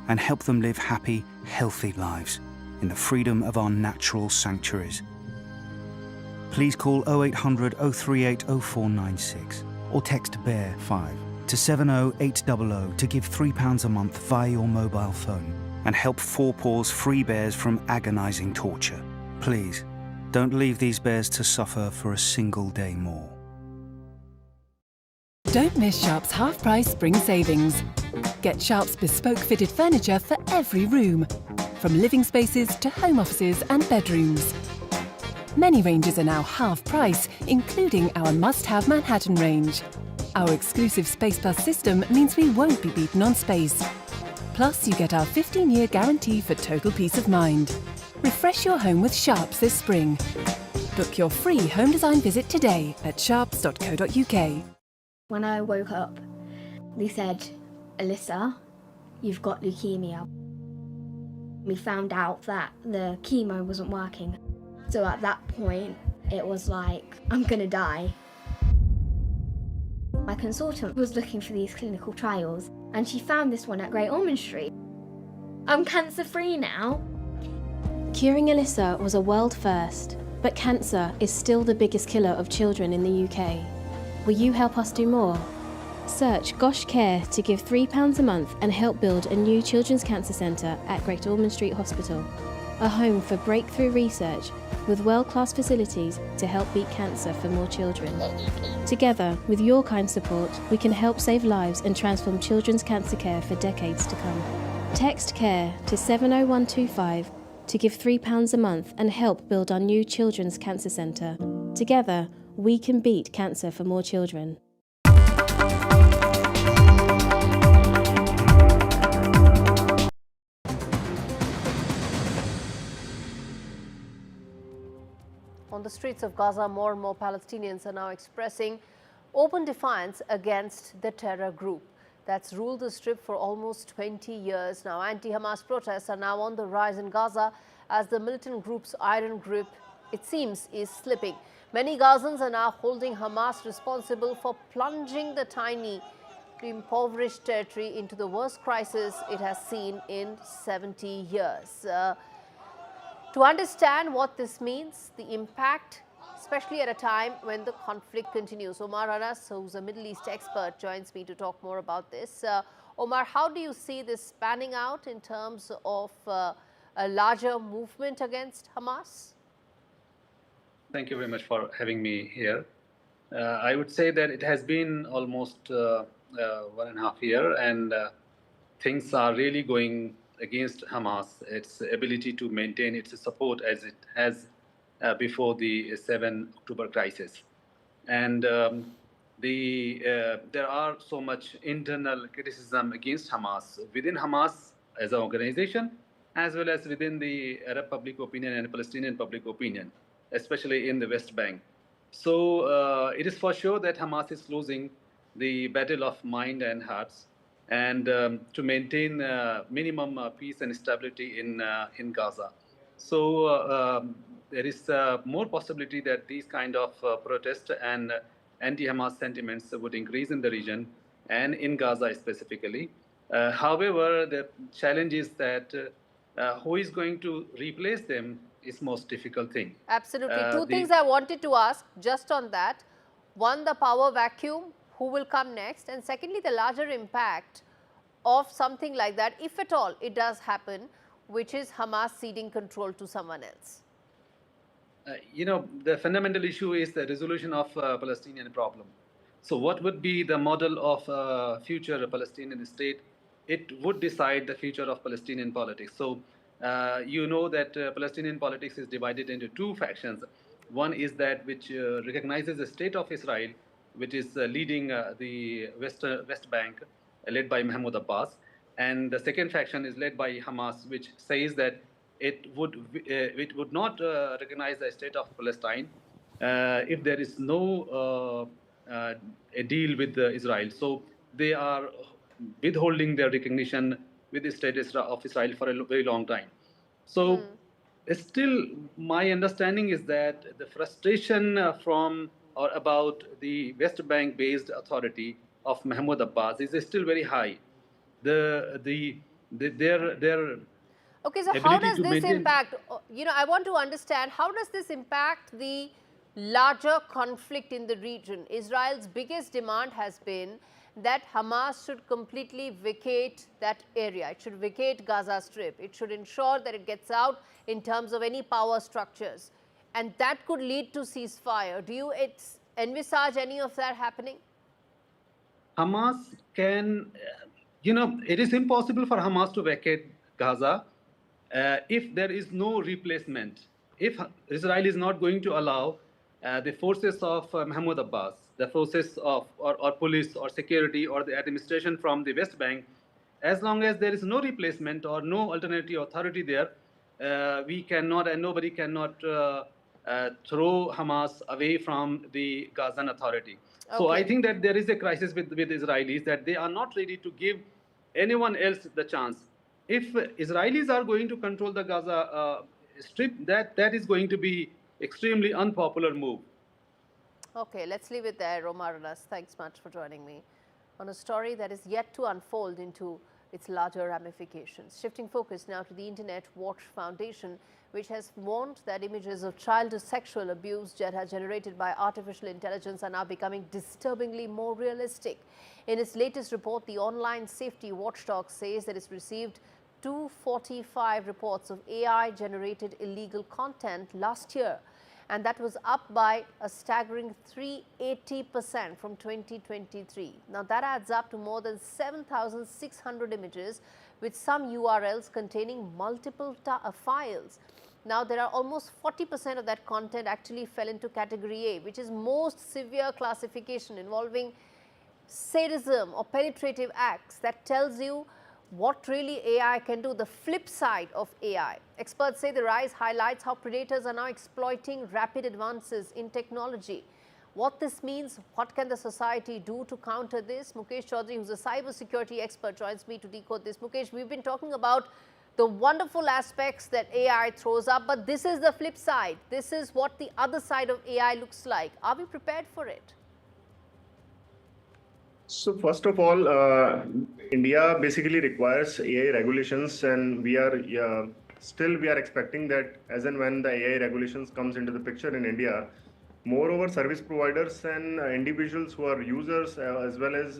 and help them live happy, healthy lives in the freedom of our natural sanctuaries. Please call 0800 038 0496 or text BEAR5 to 70800 to give £3 a month via your mobile phone and help Four Paws free bears from agonising torture. Please, don't leave these bears to suffer for a single day more. Don't miss Sharp's half-price spring savings. Get Sharp's bespoke fitted furniture for every room, from living spaces to home offices and bedrooms. Many ranges are now half price, including our must-have Manhattan range. Our exclusive Space Plus system means we won't be beaten on space. Plus, you get our 15-year guarantee for total peace of mind. Refresh your home with Sharps this spring. Book your free home design visit today at sharps.co.uk. When I woke up, they said, Alyssa, you've got leukemia. We found out that the chemo wasn't working. So at that point, it was like, I'm gonna die. My consultant was looking for these clinical trials, and she found this one at Great Ormond Street. I'm cancer-free now. Curing Alyssa was a world first, but cancer is still the biggest killer of children in the UK. Will you help us do more? Search Gosh Care to give £3 a month and help build a new children's cancer centre at Great Ormond Street Hospital, a home for breakthrough research with world-class facilities to help beat cancer for more children. Together, with your kind support, we can help save lives and transform children's cancer care for decades to come. Text CARE to 70125 to give £3 a month and help build our new children's cancer centre. Together, we can beat cancer for more children. On the streets of Gaza, more and more Palestinians are now expressing open defiance against the terror group that's ruled the strip for almost 20 years now. Anti-Hamas protests are now on the rise in Gaza as the militant group's iron grip, it seems, is slipping. Many Gazans are now holding Hamas responsible for plunging the tiny, impoverished territory into the worst crisis it has seen in 70 years. To understand what this means, the impact, especially at a time when the conflict continues, Omar Anas, who's a Middle East expert, joins me to talk more about this. Omar, how do you see this panning out in terms of a larger movement against Hamas? Thank you very much for having me here. I would say that it has been almost 1.5 years, and things are really going against Hamas, its ability to maintain its support as it has before the 7 October crisis. And there are so much internal criticism against Hamas, within Hamas as an organization, as well as within the Arab public opinion and Palestinian public opinion, especially in the West Bank. So it is for sure that Hamas is losing the battle of mind and hearts, and to maintain minimum peace and stability in Gaza. So there is more possibility that these kind of protests and anti-Hamas sentiments would increase in the region and in Gaza specifically. However, the challenge is that who is going to replace them is most difficult thing. Absolutely. Two things I wanted to ask just on that. One, the power vacuum, who will come next? And secondly, the larger impact of something like that, if at all it does happen, which is Hamas ceding control to someone else? The fundamental issue is the resolution of Palestinian problem. So what would be the model of future Palestinian state? It would decide the future of Palestinian politics. So you know that Palestinian politics is divided into two factions. One is that which recognizes the state of Israel, which is leading the West Bank, led by Mahmoud Abbas. And the second faction is led by Hamas, which says that it would not recognize the state of Palestine if there is no a deal with Israel. So they are withholding their recognition with the state of Israel for a very long time. So still, my understanding is that the frustration from or about the West Bank-based authority of Mahmoud Abbas is still very high. Their Okay, so how does this impact, I want to understand, how does this impact the larger conflict in the region? Israel's biggest demand has been that Hamas should completely vacate that area. It should vacate Gaza Strip. It should ensure that it gets out in terms of any power structures. And that could lead to ceasefire. Do you envisage any of that happening? Hamas can, it is impossible for Hamas to vacate Gaza if there is no replacement. If Israel is not going to allow the forces of Mahmoud Abbas, the forces of or police or security or the administration from the West Bank, as long as there is no replacement or no alternative authority there, we cannot and nobody cannot throw Hamas away from the Gazan authority. Okay. So I think that there is a crisis with Israelis, that they are not ready to give anyone else the chance. If Israelis are going to control the Gaza Strip, that is going to be extremely unpopular move. Okay, let's leave it there. Omar Anas, thanks much for joining me on a story that is yet to unfold into its larger ramifications. Shifting focus now to the Internet Watch Foundation, which has warned that images of child sexual abuse that are generated by artificial intelligence are now becoming disturbingly more realistic. In its latest report, the online safety watchdog says that it's received 245 reports of AI-generated illegal content last year, and that was up by a staggering 380% from 2023. Now that adds up to more than 7,600 images with some URLs containing multiple files. Now there are almost 40% of that content actually fell into category A, which is most severe classification involving sadism or penetrative acts. That tells you what really AI can do, the flip side of AI. Experts say the rise highlights how predators are now exploiting rapid advances in technology. What this means, what can the society do to counter this? Mukesh Chaudhary, who's a cybersecurity expert, joins me to decode this. Mukesh, we've been talking about the wonderful aspects that AI throws up, but this is the flip side. This is what the other side of AI looks like. Are we prepared for it? So first of all, India basically requires AI regulations, and we are expecting that as and when the AI regulations comes into the picture in India, moreover service providers and individuals who are users as well as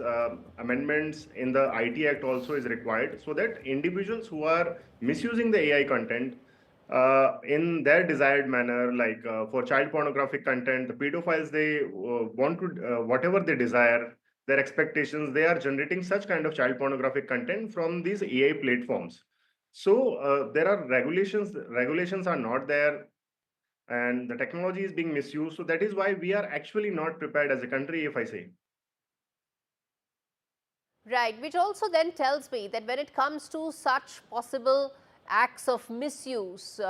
amendments in the IT Act also is required, so that individuals who are misusing the AI content in their desired manner, like for child pornographic content, the pedophiles, they want to whatever they desire, their expectations, they are generating such kind of child pornographic content from these AI platforms. So there are regulations are not there, and the technology is being misused. So that is why we are actually not prepared as a country, if I say. Right, which also then tells me that when it comes to such possible acts of misuse,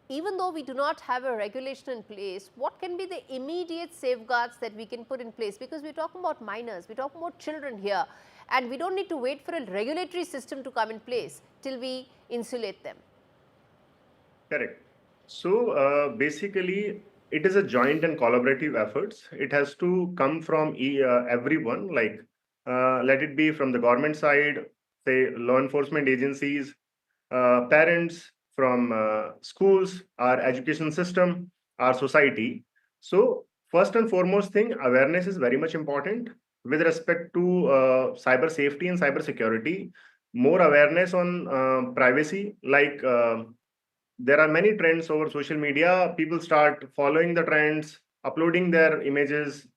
even though we do not have a regulation in place, what can be the immediate safeguards that we can put in place? Because we're talking about minors, we're talking about children here, and we don't need to wait for a regulatory system to come in place till we insulate them. Correct. So basically, it is a joint and collaborative efforts. It has to come from everyone, like let it be from the government side, say law enforcement agencies, parents, from schools, our education system, our society. So first and foremost thing, awareness is very much important. with respect to cyber safety and cyber security, more awareness on privacy. Like there are many trends over social media. People start following the trends, uploading their images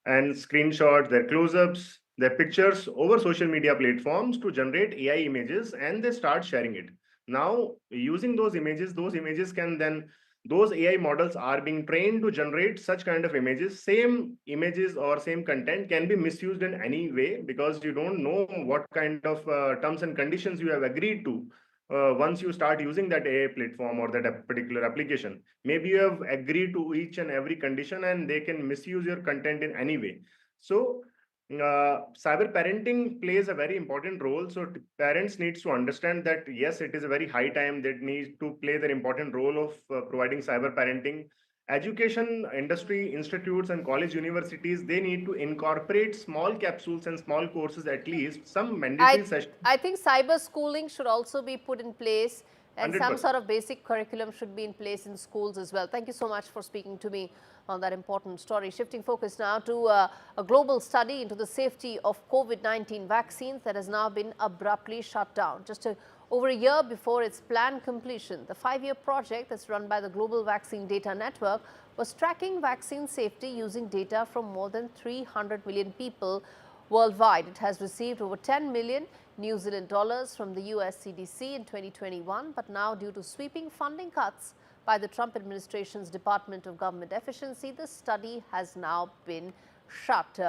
and screenshots, their close-ups, their pictures over social media platforms to generate AI images, and they start sharing it. Now, using those images can then, those AI models are being trained to generate such kind of images. Same images or same content can be misused in any way, because you don't know what kind of terms and conditions you have agreed to. Once you start using that AI platform or that particular application, maybe you have agreed to each and every condition, and they can misuse your content in any way. So cyber parenting plays a very important role. So parents needs to understand that yes, it is a very high time that needs to play their important role of providing cyber parenting. Education industry, institutes and college universities, they need to incorporate small capsules and small courses, at least some mandatory sessions. I think cyber schooling should also be put in place, and 100%. some sort of basic curriculum should be in place in schools as well. Thank you so much for speaking to me on that important story. Shifting focus now to a global study into the safety of COVID-19 vaccines that has now been abruptly shut down. Just over a year before its planned completion, the 5-year project that's run by the Global Vaccine Data Network was tracking vaccine safety using data from more than 300 million people worldwide. It has received over 10 million New Zealand dollars from the US CDC in 2021, but now due to sweeping funding cuts by the Trump administration's Department of Government Efficiency, the study has now been shut.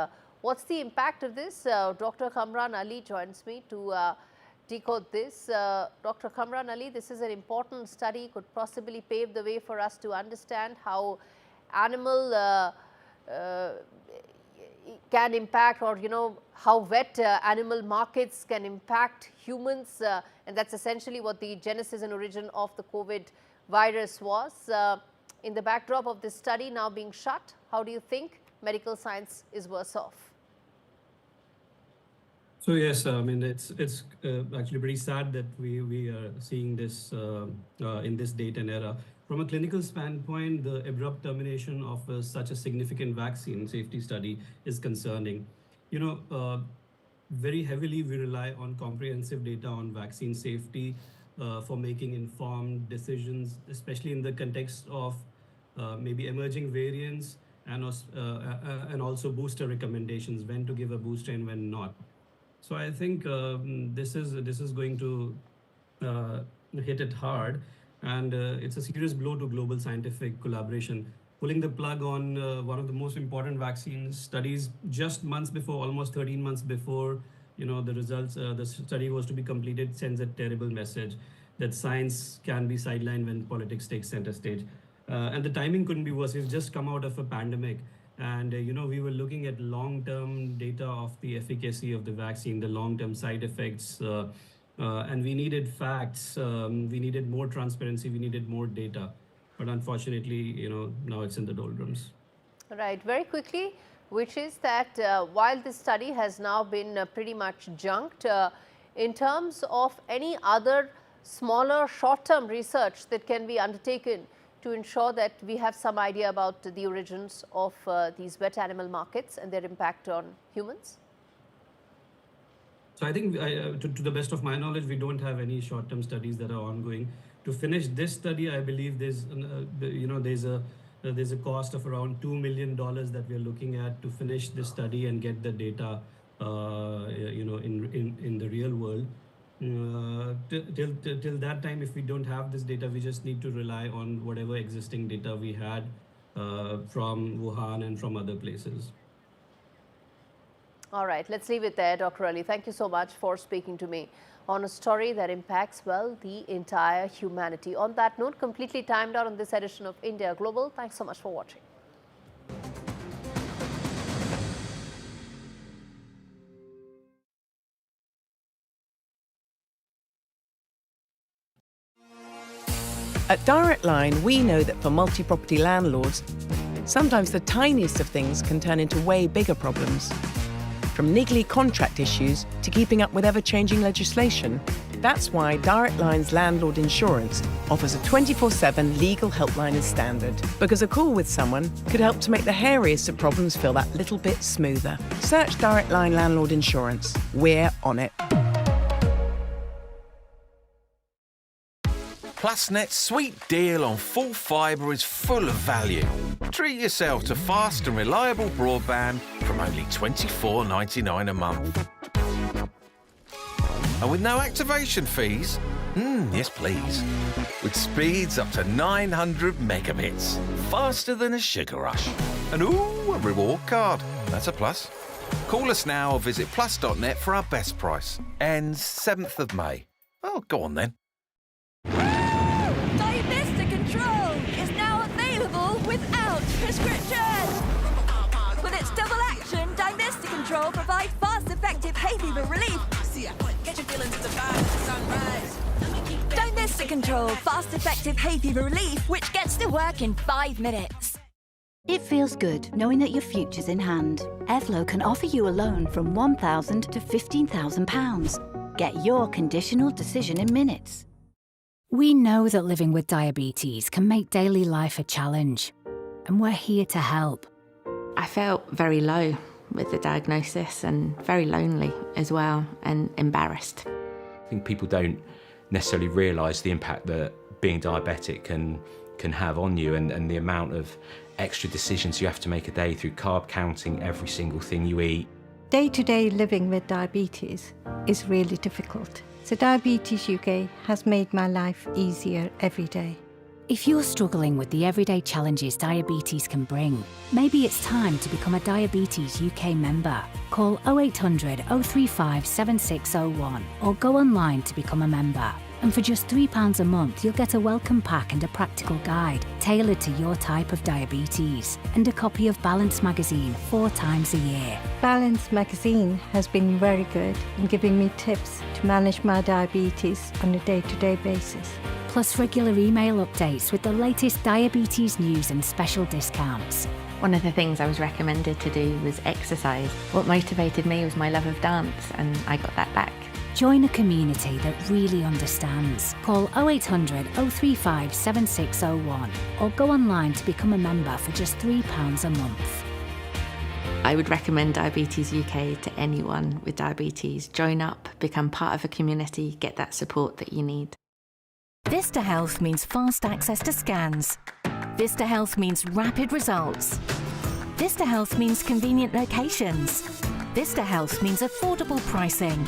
What's the impact of this? Dr. Kamran Ali joins me to decode this. Dr. Kamran Ali, this is an important study, could possibly pave the way for us to understand how animal can impact, or how wet animal markets can impact humans, and that's essentially what the genesis and origin of the COVID virus was. In the backdrop of this study now being shut, how do you think medical science is worse off? So yes, I mean it's actually pretty sad that we are seeing this in this date and era. From a clinical standpoint, the abrupt termination of such a significant vaccine safety study is concerning. Very heavily we rely on comprehensive data on vaccine safety for making informed decisions, especially in the context of maybe emerging variants and also booster recommendations, when to give a booster and when not. So I think this is going to hit it hard. And it's a serious blow to global scientific collaboration. Pulling the plug on one of the most important vaccine studies just months before, almost 13 months before, the results, the study was to be completed, sends a terrible message that science can be sidelined when politics takes center stage. And the timing couldn't be worse. We've just come out of a pandemic. And, we were looking at long-term data of the efficacy of the vaccine, the long-term side effects, and we needed facts, we needed more transparency, we needed more data. But unfortunately, now it's in the doldrums. Right. Very quickly, which is that while this study has now been pretty much junked, in terms of any other smaller short-term research that can be undertaken to ensure that we have some idea about the origins of these wet animal markets and their impact on humans? So I think, to the best of my knowledge, we don't have any short-term studies that are ongoing. To finish this study, I believe there's a cost of around $2 million that we're looking at to finish this study and get the data, in the real world. Till that time, if we don't have this data, we just need to rely on whatever existing data we had from Wuhan and from other places. All right, let's leave it there, Dr. Ali. Thank you so much for speaking to me on a story that impacts, well, the entire humanity. On that note, completely timed out on this edition of India Global. Thanks so much for watching. At Direct Line, we know that for multi-property landlords, sometimes the tiniest of things can turn into way bigger problems. From niggly contract issues to keeping up with ever-changing legislation, That's why Direct Line's Landlord Insurance offers a 24/7 legal helpline as standard. Because a call with someone could help to make the hairiest of problems feel that little bit smoother. Search Direct Line Landlord Insurance. We're on it. PlusNet's sweet deal on full fibre is full of value. Treat yourself to fast and reliable broadband from only $24.99 a month. And with no activation fees? Yes please. With speeds up to 900 megabits. Faster than a sugar rush. And ooh, a reward card. That's a plus. Call us now or visit plus.net for our best price. Ends 7th of May. Oh, go on then. Divesta Control is now available without prescription. With its double action, Divesta Control provides fast, effective hay fever relief. Get your feelings to sunrise. Divesta Control, fast, effective hay fever relief, which gets to work in 5 minutes. It feels good knowing that your future's in hand. Evlo can offer you a loan from £1,000 to £15,000. Get your conditional decision in minutes. We know that living with diabetes can make daily life a challenge, and we're here to help. I felt very low with the diagnosis and very lonely as well and embarrassed. I think people don't necessarily realise the impact that being diabetic can have on you and the amount of extra decisions you have to make a day through carb counting every single thing you eat. Day-to-day living with diabetes is really difficult. So Diabetes UK has made my life easier every day. If you're struggling with the everyday challenges diabetes can bring, maybe it's time to become a Diabetes UK member. Call 0800 035 7601 or go online to become a member. And for just £3 a month, you'll get a welcome pack and a practical guide tailored to your type of diabetes and a copy of Balance magazine 4 times a year. Balance magazine has been very good in giving me tips to manage my diabetes on a day-to-day basis. Plus regular email updates with the latest diabetes news and special discounts. One of the things I was recommended to do was exercise. What motivated me was my love of dance, and I got that back. Join a community that really understands. Call 0800 035 7601 or go online to become a member for just £3 a month. I would recommend Diabetes UK to anyone with diabetes. Join up, become part of a community, get that support that you need. Vista Health means fast access to scans. Vista Health means rapid results. Vista Health means convenient locations. Vista Health means affordable pricing.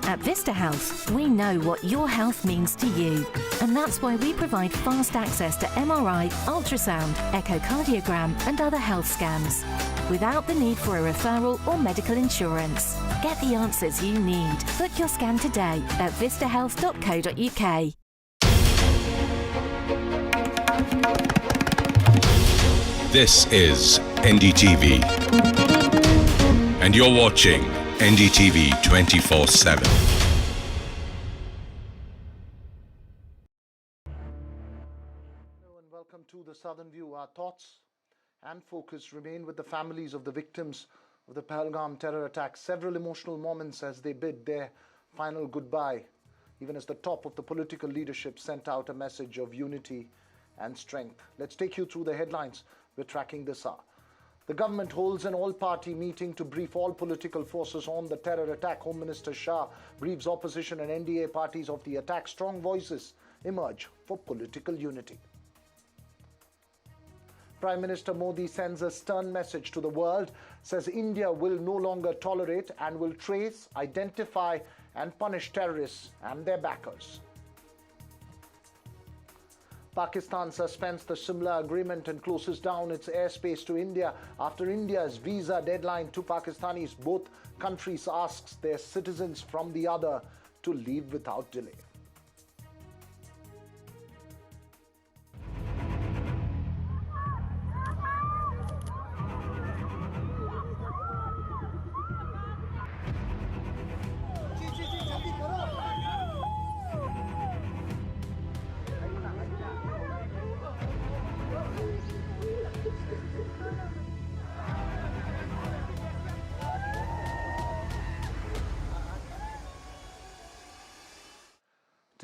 At Vista Health, we know what your health means to you. And that's why we provide fast access to MRI, ultrasound, echocardiogram and other health scans, without the need for a referral or medical insurance. Get the answers you need. Book your scan today at vistahealth.co.uk. This is NDTV, and you're watching NDTV 24/7. Hello and welcome to the Southern View. Our thoughts and focus remain with the families of the victims of the Pahalgam terror attack. Several emotional moments as they bid their final goodbye, even as the top of the political leadership sent out a message of unity and strength. Let's take you through the headlines we're tracking this hour. The government holds an all-party meeting to brief all political forces on the terror attack. Home Minister Shah briefs opposition and NDA parties of the attack. Strong voices emerge for political unity. Prime Minister Modi sends a stern message to the world, says India will no longer tolerate and will trace, identify and punish terrorists and their backers. Pakistan suspends the Simla agreement and closes down its airspace to India after India's visa deadline to Pakistanis. Both countries asks their citizens from the other to leave without delay.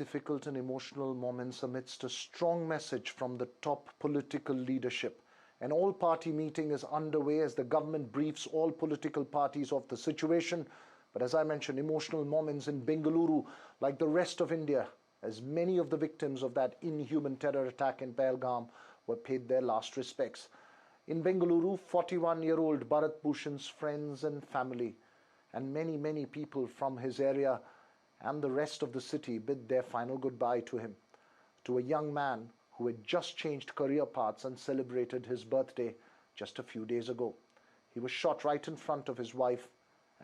difficult and emotional moments amidst a strong message from the top political leadership. An all-party meeting is underway as the government briefs all political parties of the situation. But as I mentioned, emotional moments in Bengaluru, like the rest of India, as many of the victims of that inhuman terror attack in Pahalgam were paid their last respects. In Bengaluru, 41-year-old Bharat Bhushan's friends and family and many people from his area and the rest of the city bid their final goodbye to him, to a young man who had just changed career paths and celebrated his birthday just a few days ago. He was shot right in front of his wife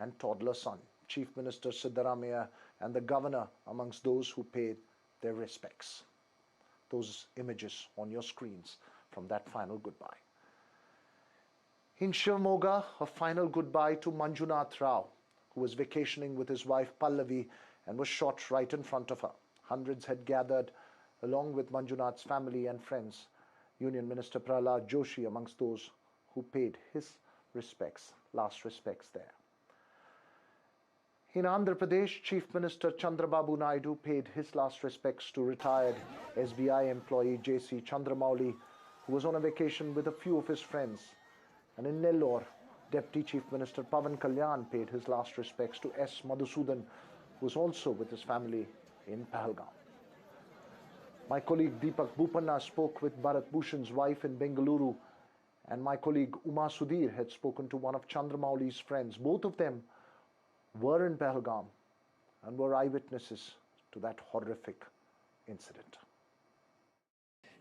and toddler son. Chief Minister Siddaramaiah and the governor amongst those who paid their respects. Those images on your screens from that final goodbye. In Shivamogga, a final goodbye to Manjunath Rao, who was vacationing with his wife Pallavi and was shot right in front of her. Hundreds had gathered along with Manjunath's family and friends. Union Minister Prahlad Joshi amongst those who paid his respects, last respects there. In Andhra Pradesh, Chief Minister Chandrababu Naidu paid his last respects to retired SBI employee J.C. Chandramouli, who was on a vacation with a few of his friends. And in Nellore, Deputy Chief Minister Pavan Kalyan paid his last respects to S. Madhusudan, who was also with his family in Pahalgam. My colleague Deepak Bhupanna spoke with Bharat Bhushan's wife in Bengaluru, and my colleague Uma Sudhir had spoken to one of Chandramauli's friends. Both of them were in Pahalgam and were eyewitnesses to that horrific incident.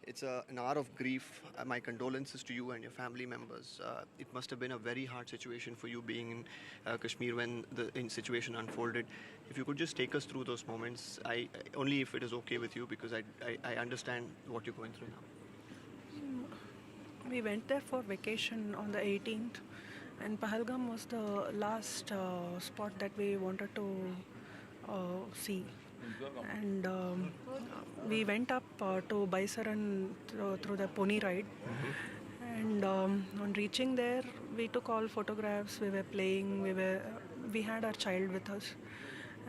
It's an hour of grief. My condolences to you and your family members. It must have been a very hard situation for you being in Kashmir when the situation unfolded. If you could just take us through those moments, only if it is okay with you, because I understand what you're going through now. We went there for vacation on the 18th, and Pahalgam was the last spot that we wanted to see. And we went up to Baisaran through the pony ride. And on reaching there, we took all photographs. We were playing. We had our child with us.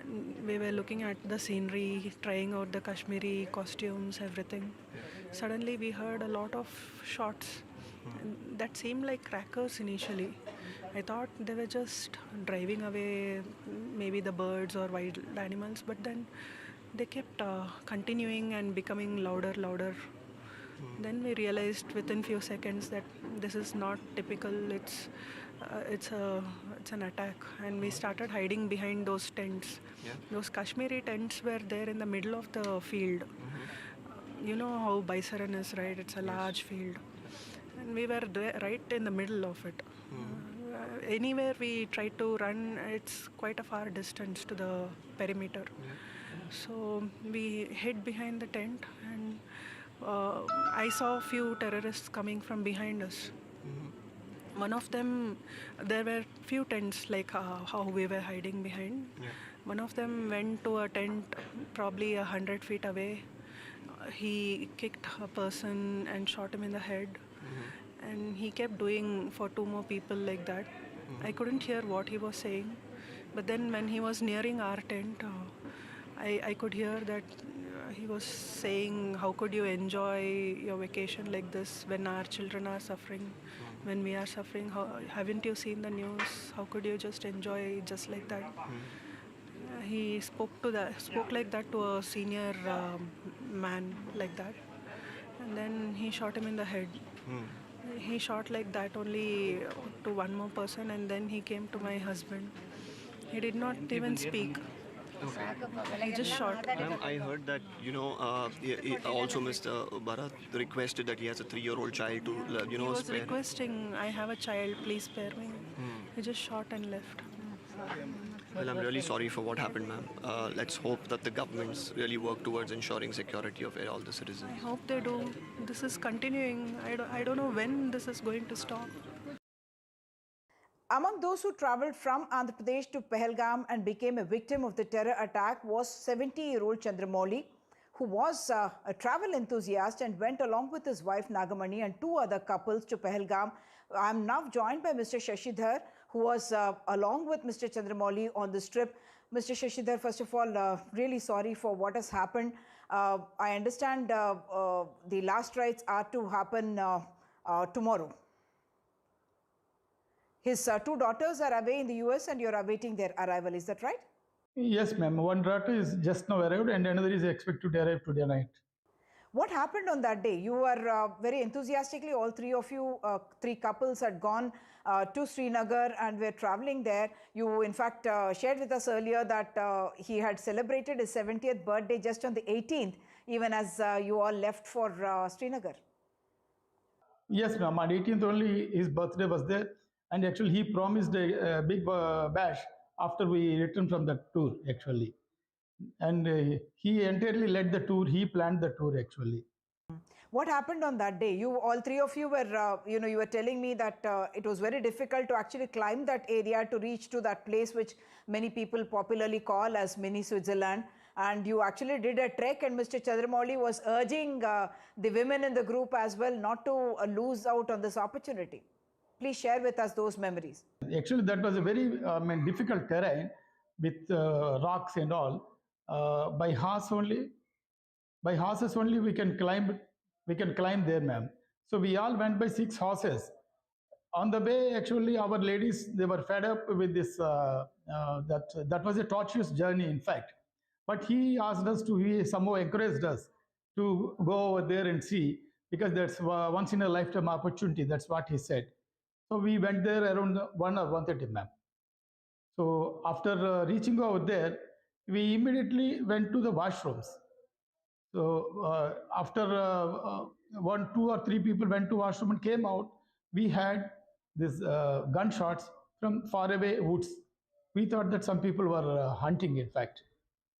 And we were looking at the scenery, trying out the Kashmiri costumes, everything. Suddenly, we heard a lot of shots. And that seemed like crackers initially. I thought they were just driving away maybe the birds or wild animals, but then they kept continuing and becoming louder. Then we realized within few seconds that this is not typical. It's an attack, and we started hiding behind those tents. Yeah. Those Kashmiri tents were there in the middle of the field. You know how Baisaran is, right? It's a large field. And we were there, right in the middle of it. Anywhere we tried to run, it's quite a far distance to the perimeter. So we hid behind the tent, and I saw a few terrorists coming from behind us. One of them, there were few tents like how we were hiding behind. One of them went to a tent probably 100 feet away. He kicked a person and shot him in the head. And he kept doing for two more people like that. I couldn't hear what he was saying. But then when he was nearing our tent, I could hear that he was saying, how could you enjoy your vacation like this when our children are suffering, when we are suffering? Haven't you seen the news? How could you just enjoy just like that? He spoke like that to a senior man like that. And then he shot him in the head. He shot like that only to one more person, and then he came to my husband. He did not even speak. He just shot. Ma'am, I heard that, also Mr. Bharat requested that he has a 3-year-old child to, He was requesting, I have a child, please spare me. He just shot and left. Well, I'm really sorry for what happened, ma'am. Let's hope that the governments really work towards ensuring security of all the citizens. I hope they do. This is continuing. I don't know when this is going to stop. Among those who travelled from Andhra Pradesh to Pahalgam and became a victim of the terror attack was 70-year-old Chandramouli, who was a travel enthusiast and went along with his wife Nagamani and 2 other couples to Pahalgam. I'm now joined by Mr. Shashidhar, who was along with Mr. Chandramouli on this trip. Mr. Shashidhar, first of all, really sorry for what has happened. I understand the last rites are to happen tomorrow. His two daughters are away in the US and you're awaiting their arrival. Is that right? Yes, ma'am. One daughter is just now arrived and another is expected to arrive today night. What happened on that day? You were very enthusiastically, all three of you, three couples had gone to Srinagar and were traveling there. You, in fact, shared with us earlier that he had celebrated his 70th birthday just on the 18th, even as you all left for Srinagar. Yes, ma'am. On 18th only his birthday was there. And actually he promised a big bash after we returned from the tour, actually. And he entirely led the tour. He planned the tour, actually. What happened on that day? You, all three of you were, you were telling me that it was very difficult to actually climb that area to reach to that place which many people popularly call as mini Switzerland. And you actually did a trek, and Mr. Chandramouli was urging the women in the group as well not to lose out on this opportunity. Please share with us those memories. Actually, that was a very difficult terrain with rocks and all. By horses only we can climb there, ma'am. So we all went by 6 horses. On the way, actually, our ladies, they were fed up with this. That was a tortuous journey, in fact. But he asked us to. He somehow encouraged us to go over there and see, because that's once in a lifetime opportunity. That's what he said. So we went there around 1 or 1:30, ma'am. So after reaching over there, we immediately went to the washrooms. So after 1, 2 or 3 people went to washroom and came out, we had these gunshots from far away woods. We thought that some people were hunting, in fact.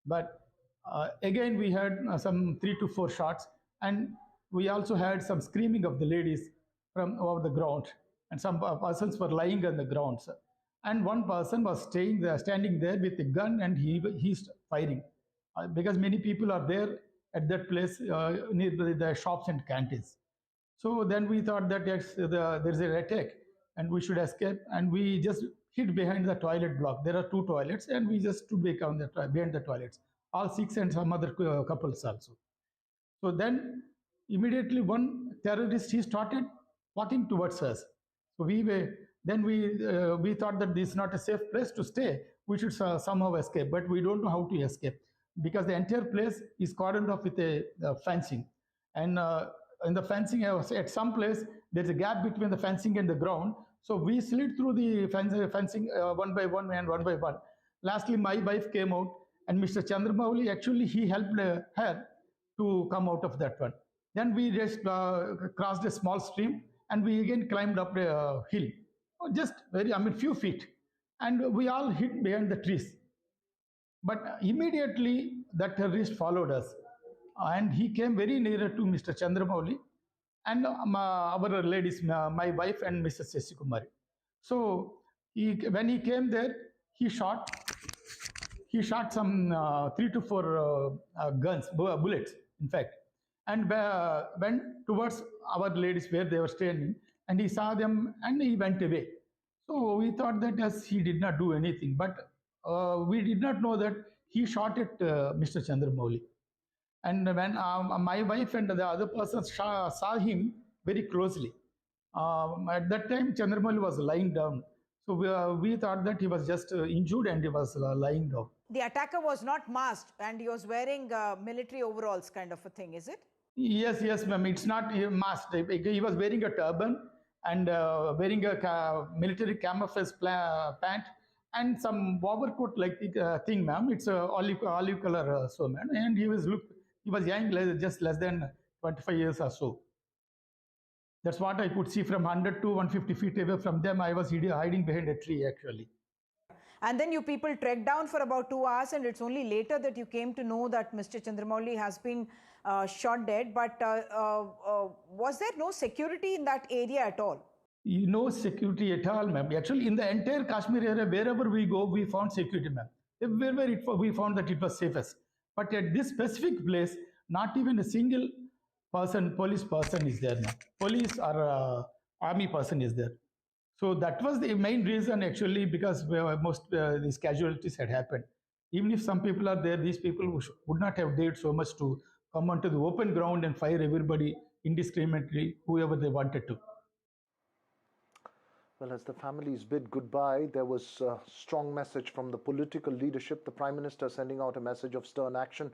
But again, we had some 3 to 4 shots, and we also had some screaming of the ladies from over the ground, and some persons were lying on the ground. And one person was standing there with a gun, and he's firing because many people are there at that place near the shops and canteens. So then we thought that yes, there's an attack and we should escape, and we just hid behind the toilet block. There are 2 toilets, and we just stood behind the toilets, all 6 and some other couples also. So then immediately one terrorist, he started walking towards us. So we thought that this is not a safe place to stay. We should somehow escape, but we don't know how to escape, because the entire place is cordoned off with a fencing. And in the fencing, at some place, there's a gap between the fencing and the ground. So we slid through the fencing one by one and one by one. Lastly, my wife came out, and Mr. Chandramouli, actually, he helped her to come out of that one. Then we just crossed a small stream, and we again climbed up a hill, just few feet. And we all hid behind the trees. But immediately that terrorist followed us, and he came very near to Mr. Chandramouli and our ladies, my wife and Mrs. Sesikumari. So when he came there, he shot some 3 to 4 bullets, in fact, and went towards our ladies where they were standing, and he saw them and he went away. So we thought that yes, he did not do anything, but we did not know that he shot at Mr. Chandramouli. And when my wife and the other persons saw him very closely, at that time Chandramouli was lying down. So we thought that he was just injured and he was lying down. The attacker was not masked and he was wearing military overalls kind of a thing, is it? Yes, ma'am. It's not masked. He was wearing a turban and wearing a military camouflage pant and some overcoat like thing, ma'am. It's a olive color, so ma'am. And he was young, just less than 25 years or so. That's what I could see from 100 to 150 feet away from them. I was hiding behind a tree, actually. And then you people trekked down for about 2 hours, and it's only later that you came to know that Mr. Chandramouli has been shot dead. But was there no security in that area at all? No security at all, ma'am. Actually, in the entire Kashmir area, wherever we go, we found security, ma'am. Everywhere we found that it was safest. But at this specific place, not even a single police person is there, ma'am. Police or army person is there. So that was the main reason, actually, because most these casualties had happened. Even if some people are there, these people would not have dared so much to come onto the open ground and fire everybody indiscriminately, whoever they wanted to. Well, as the families bid goodbye, there was a strong message from the political leadership. The Prime Minister sending out a message of stern action,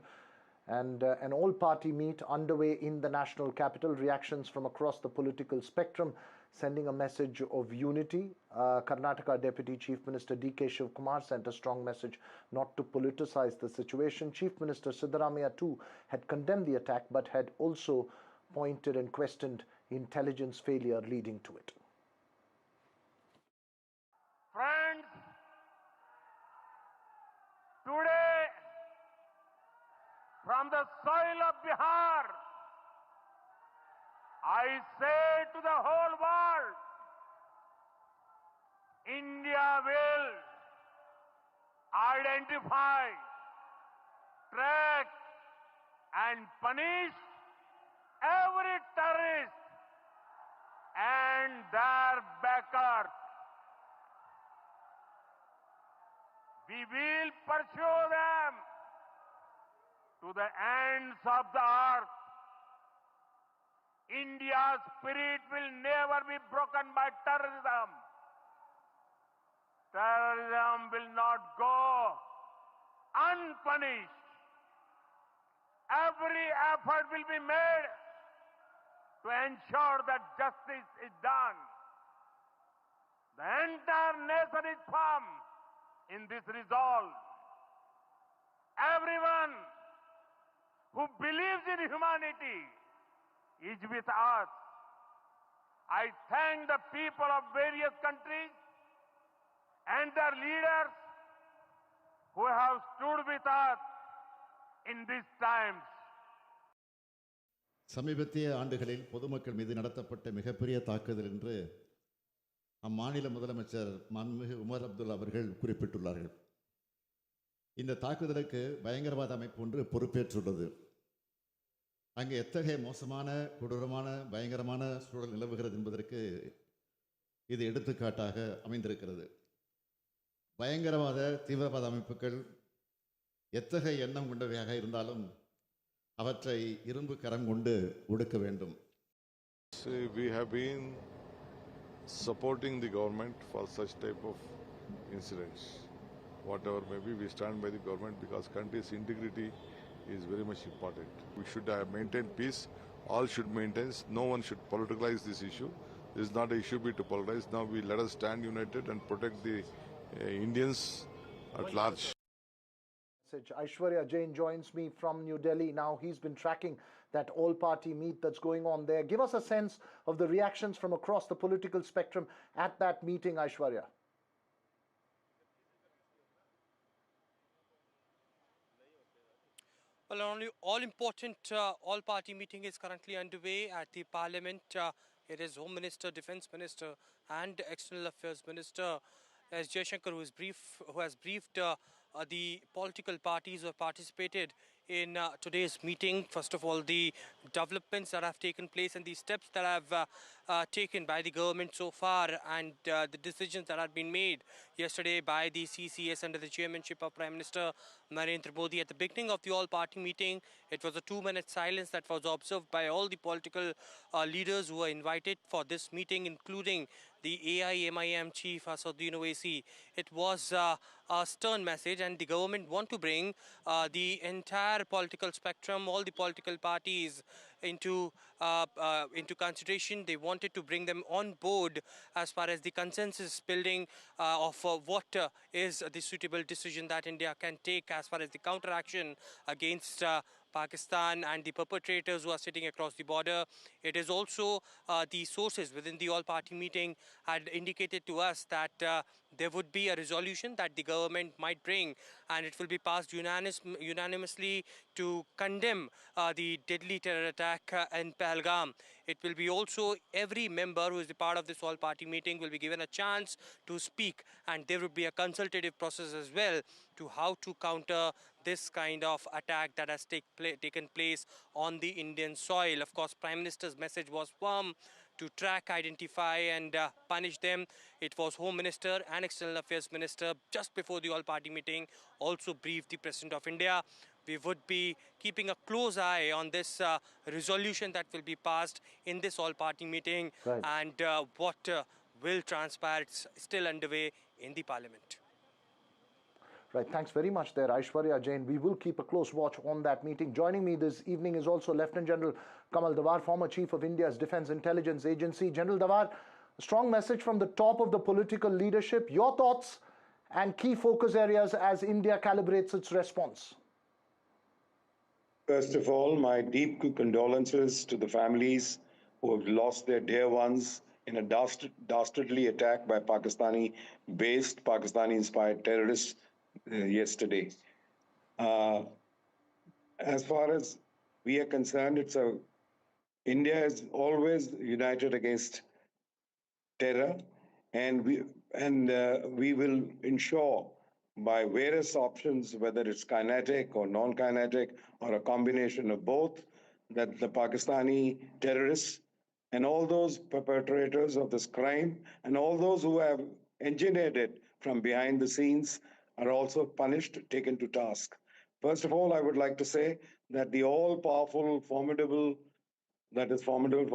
and an all-party meet underway in the national capital. Reactions from across the political spectrum sending a message of unity. Karnataka Deputy Chief Minister D.K. Shivkumar sent a strong message not to politicize the situation. Chief Minister Siddaramaiah too had condemned the attack, but had also pointed and questioned intelligence failure leading to it. Friends, today from the soil of Bihar, I say to the whole world, India will identify, track and punish every terrorist and their backers. We will pursue them to the ends of the earth. India's spirit will never be broken by terrorism. Terrorism will not go unpunished. Every effort will be made to ensure that justice is done. The entire nation is firm in this resolve. Everyone who believes in humanity is with us. I thank the people of various countries and their leaders who have stood with us in these times. சமீபத்திய ஆண்டுகளில் பொதுமக்கள் மீது நடத்தப்பட்ட மிகப்பெரிய தாக்குதல் என்று அம்மாநில முதலமைச்சர் மாண்புமிகு உமர் அப்துல்லா அவர்கள் குறிப்பிட்டுள்ளார்கள். இந்த தாக்குதலுக்கு பயங்கரவாத அமைப்பு ஒன்று பொறுப்பேற்றுள்ளது. அங்கே எத்தகைய மோசமான, கொடூரமான, பயங்கரமான சூழல் நிலவுகிறது என்பதற்கு இது எடுத்துக்காட்டாக அமைந்திருக்கிறது. பயங்கரவாத தீவிரவாத அமைப்புகள் எத்தகைய எண்ணம் கொண்டவையாக இருந்தாலும் அவற்றை இரும்பு கரம் கொண்டு ஒடுக்க வேண்டும். We have been supporting the government for such type of incidents. Whatever may be, we stand by the government because country's integrity is very much important. We should have maintained peace. All should maintain. No one should politicize this issue. This is not an issue to politicize. Now we let us stand united and protect the Indians at large. Aishwarya Jain joins me from New Delhi. Now he's been tracking that all-party meet that's going on there. Give us a sense of the reactions from across the political spectrum at that meeting, Aishwarya. Well, an all-important all-party meeting is currently underway at the Parliament. It is Home Minister, Defence Minister and External Affairs Minister S. Jaishankar who has briefed the political parties who have participated in today's meeting. First of all, the developments that have taken place and the steps that have taken by the government so far, and the decisions that have been made yesterday by the CCS under the chairmanship of Prime Minister Narendra Modi. At the beginning of the all-party meeting, it was a 2-minute silence that was observed by all the political leaders who were invited for this meeting, including the AIMIM chief Asaduddin Owaisi. It was a stern message, and the government want to bring the entire political spectrum, all the political parties into consideration. They wanted to bring them on board as far as the consensus building of what is the suitable decision that India can take as far as the counteraction against Pakistan and the perpetrators who are sitting across the border. It is also the sources within the all-party meeting had indicated to us that there would be a resolution that the government might bring, and it will be passed unanimously to condemn the deadly terror attack in Pahalgam. It will be also every member who is a part of this all-party meeting will be given a chance to speak, and there will be a consultative process as well to how to counter this kind of attack that has taken place on the Indian soil. Of course, Prime Minister's message was firm to track, identify and punish them. It was Home Minister and External Affairs Minister just before the all-party meeting also briefed the President of India. We would be keeping a close eye on this resolution that will be passed in this all-party meeting and what will transpire. It's still underway in the Parliament. Right, thanks very much there, Aishwarya Jain. We will keep a close watch on that meeting. Joining me this evening is also Lieutenant General Kamal Dawar, former Chief of India's Defence Intelligence Agency. General Dawar, a strong message from the top of the political leadership. Your thoughts and key focus areas as India calibrates its response. First of all, my deep condolences to the families who have lost their dear ones in a dastardly attack by Pakistani-based, Pakistani-inspired terrorists yesterday. As far as we are concerned, India is always united against terror, and we will ensure by various options, whether it's kinetic or non-kinetic or a combination of both, that the Pakistani terrorists and all those perpetrators of this crime and all those who have engineered it from behind the scenes are also punished, taken to task. First of all, I would like to say that the all-powerful, formidable for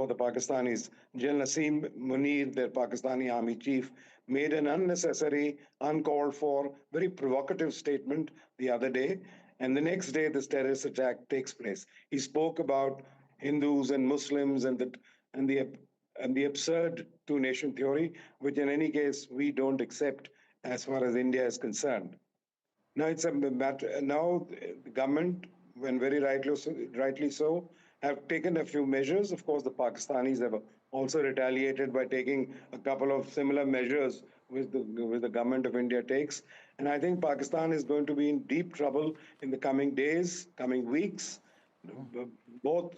the Pakistanis, General Naseem Munir, their Pakistani army chief, made an unnecessary, uncalled for, very provocative statement the other day. And the next day, this terrorist attack takes place. He spoke about Hindus and Muslims and the absurd two-nation theory, which in any case we don't accept as far as India is concerned. Now it's a matter. Now the government, when very rightly so, have taken a few measures. Of course, the Pakistanis have also retaliated by taking a couple of similar measures which the government of India takes. And I think Pakistan is going to be in deep trouble in the coming days, coming weeks. Both,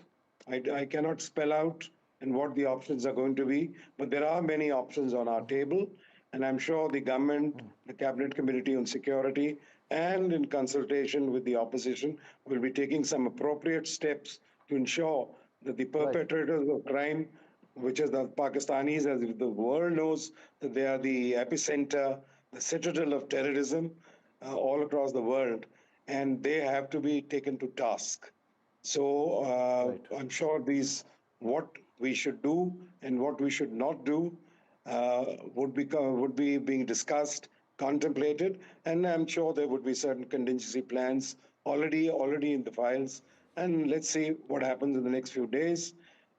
I cannot spell out and what the options are going to be, but there are many options on our table. And I'm sure the government, the Cabinet Committee on Security, and in consultation with the opposition, will be taking some appropriate steps to ensure that the perpetrators of crime, which is the Pakistanis, as the world knows that they are the epicenter, the citadel of terrorism all across the world, and they have to be taken to task. So I'm sure what we should do and what we should not do would be being discussed, contemplated, and I'm sure there would be certain contingency plans already in the files. And let's see what happens in the next few days.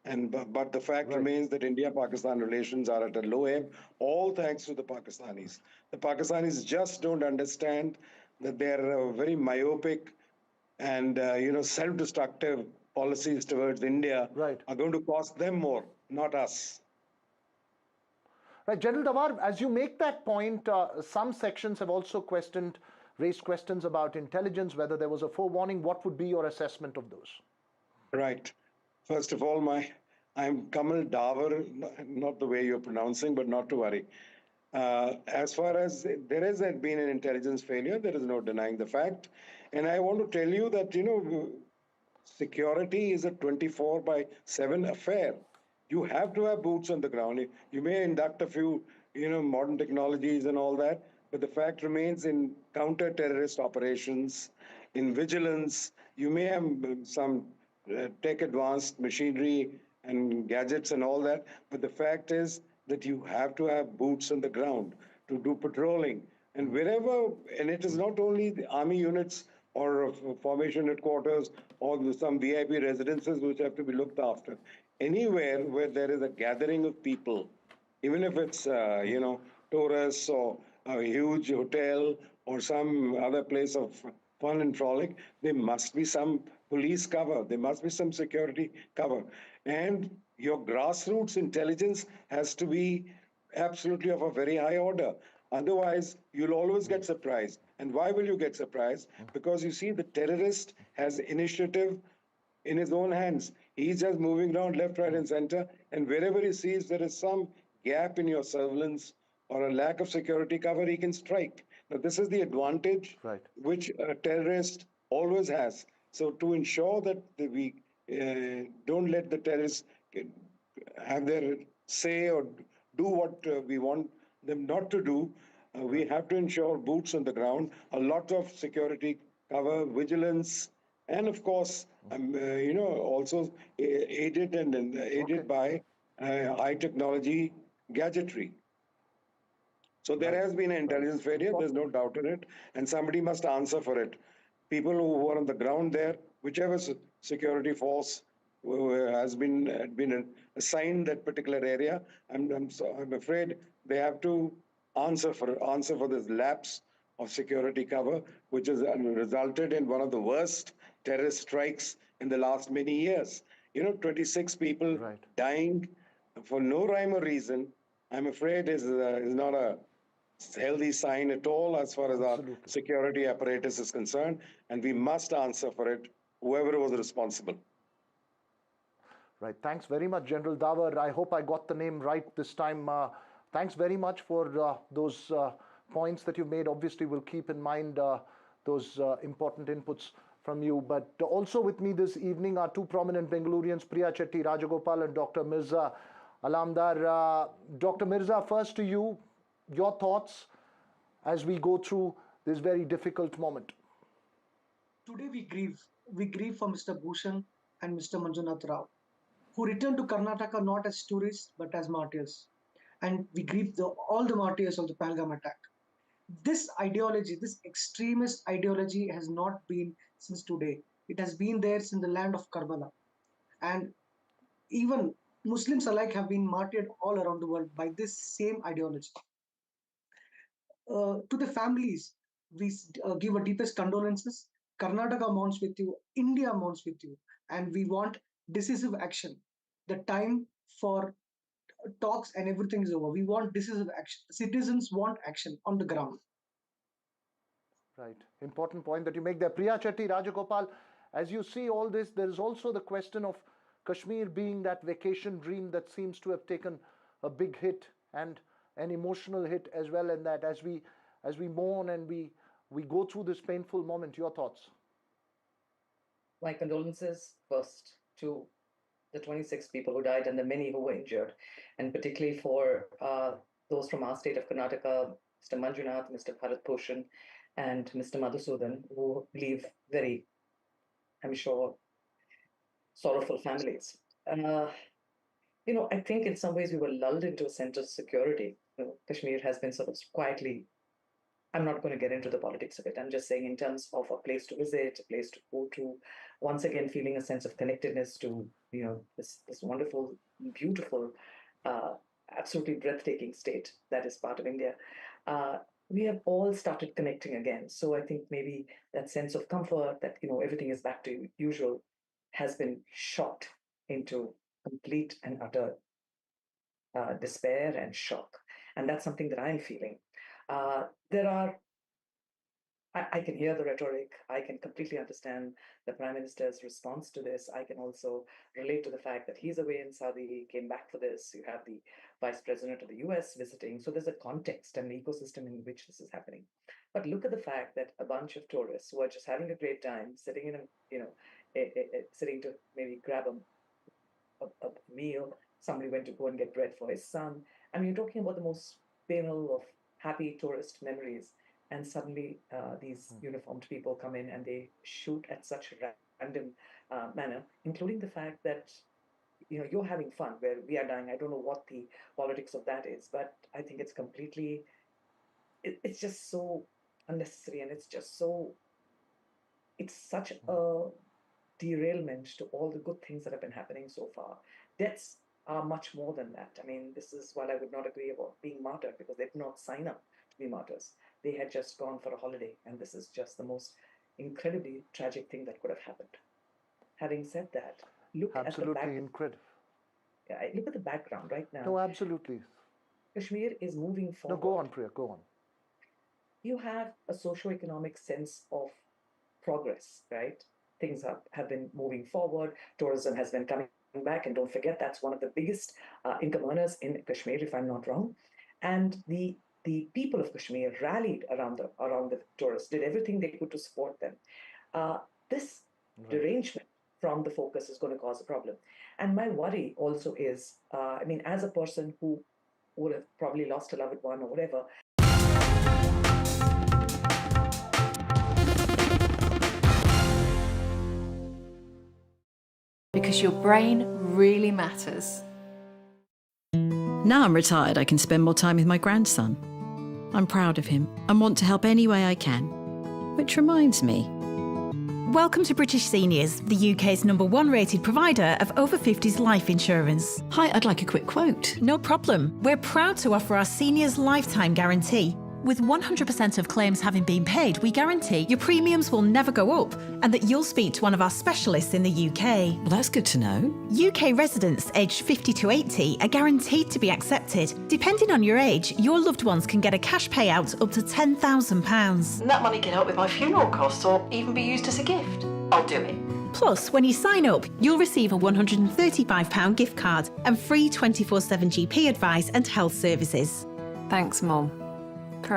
But the fact remains that India-Pakistan relations are at a low ebb, all thanks to the Pakistanis. The Pakistanis just don't understand that their very myopic and self-destructive policies towards India are going to cost them more, not us. Right, General Dawar, as you make that point, some sections have also raised questions about intelligence, whether there was a forewarning. What would be your assessment of those? Right. First of all, I'm Kamal Dawar, not the way you're pronouncing, but not to worry. As far as there has been an intelligence failure, there is no denying the fact. And I want to tell you that, security is a 24/7 affair. You have to have boots on the ground. You may induct a few, modern technologies and all that, but the fact remains in counter-terrorist operations, in vigilance, you may have some tech-advanced machinery and gadgets and all that, but the fact is that you have to have boots on the ground to do patrolling. And wherever, and it is not only the army units or formation headquarters or some VIP residences which have to be looked after. Anywhere where there is a gathering of people, even if it's, tourists or a huge hotel or some other place of fun and frolic, there must be some police cover. There must be some security cover. And your grassroots intelligence has to be absolutely of a very high order. Otherwise, you'll always get surprised. And why will you get surprised? Because you see, the terrorist has initiative in his own hands. He's just moving around left, right, and center. And wherever he sees there is some gap in your surveillance or a lack of security cover, he can strike. Now, this is the advantage which a terrorist always has. So to ensure that we don't let the terrorists have their say or do what we want them not to do. We have to ensure boots on the ground, a lot of security cover, vigilance, and of course, also aided and aided by high technology gadgetry. So there has been an intelligence failure, there's no doubt in it, and somebody must answer for it. People who were on the ground there, whichever security force has been assigned that particular area, I'm afraid they have to answer for this lapse of security cover, which has resulted in one of the worst terrorist strikes in the last many years. 26 people dying for no rhyme or reason. I'm afraid is not a healthy sign at all as far as our security apparatus is concerned, and we must answer for it, whoever was responsible. Right. Thanks very much, General Dawar. I hope I got the name right this time. Thanks very much for those points that you made. Obviously, we'll keep in mind those important inputs from you. But also with me this evening are two prominent Bengalurians, Priya Chetty Rajagopal and Dr. Mirza Alamdar. Dr. Mirza, first to you, your thoughts as we go through this very difficult moment. Today we grieve. We grieve for Mr. Bhushan and Mr. Manjunath Rao, who returned to Karnataka not as tourists but as martyrs. And we grieve all the martyrs of the Pahalgam attack. This ideology, this extremist ideology has not been since today. It has been there since the land of Karbala. And even Muslims alike have been martyred all around the world by this same ideology. To the families, we give our deepest condolences. Karnataka mourns with you, India mourns with you, and we want decisive action. The time for talks and everything is over. We want decisive action. Citizens want action on the ground. Right. Important point that you make there. Priya Chetty Rajagopal, as you see all this, there is also the question of Kashmir being that vacation dream that seems to have taken a big hit and an emotional hit as well, in that as we mourn and we go through this painful moment. Your thoughts? My condolences first to the 26 people who died and the many who were injured, and particularly for those from our state of Karnataka, Mr. Manjunath, Mr. Bharat Bhushan, and Mr. Madhusudan, who leave very, I'm sure, sorrowful families. I think in some ways we were lulled into a sense of security. Kashmir has been sort of quietly, I'm not going to get into the politics of it. I'm just saying in terms of a place to visit, a place to go to, once again feeling a sense of connectedness to, this wonderful, beautiful, absolutely breathtaking state that is part of India. We have all started connecting again. So I think maybe that sense of comfort that, everything is back to usual has been shot into complete and utter despair and shock. And that's something that I'm feeling. I can hear the rhetoric. I can completely understand the Prime Minister's response to this. I can also relate to the fact that he's away in Saudi, he came back for this. You have the Vice President of the US visiting. So there's a context and an ecosystem in which this is happening. But look at the fact that a bunch of tourists who are just having a great time, sitting in sitting to maybe grab a meal. Somebody went to go and get bread for his son. I mean, you're talking about the most banal of happy tourist memories. And suddenly these uniformed people come in and they shoot at such a random manner, including the fact that, you're having fun where we are dying. I don't know what the politics of that is, but I think it's completely, it's just so unnecessary, and it's such a derailment to all the good things that have been happening so far. Deaths are much more than that. I mean, this is what I would not agree about being martyred, because they did not sign up to be martyrs. They had just gone for a holiday, and this is just the most incredibly tragic thing that could have happened. Having said that, look at the incredible. Yeah, look at the background right now. No, absolutely. Kashmir is moving forward. No, go on, Priya, go on. You have a socio-economic sense of progress, right? Things have been moving forward. Tourism has been coming back, and don't forget that's one of the biggest income earners in Kashmir, if I'm not wrong. And the people of Kashmir rallied around the tourists, did everything they could to support them. This derangement from the focus is going to cause a problem. And my worry also is, as a person who would have probably lost a loved one or whatever, because your brain really matters. Now I'm retired, I can spend more time with my grandson. I'm proud of him and want to help any way I can. Which reminds me. Welcome to British Seniors, the UK's #1 rated provider of over 50s life insurance. Hi, I'd like a quick quote. No problem. We're proud to offer our seniors lifetime guarantee. With 100% of claims having been paid, we guarantee your premiums will never go up and that you'll speak to one of our specialists in the UK. Well, that's good to know. UK residents aged 50 to 80 are guaranteed to be accepted. Depending on your age, your loved ones can get a cash payout up to £10,000. And that money can help with my funeral costs or even be used as a gift. I'll do it. Plus, when you sign up, you'll receive a £135 gift card and free 24/7 GP advice and health services. Thanks, Mum.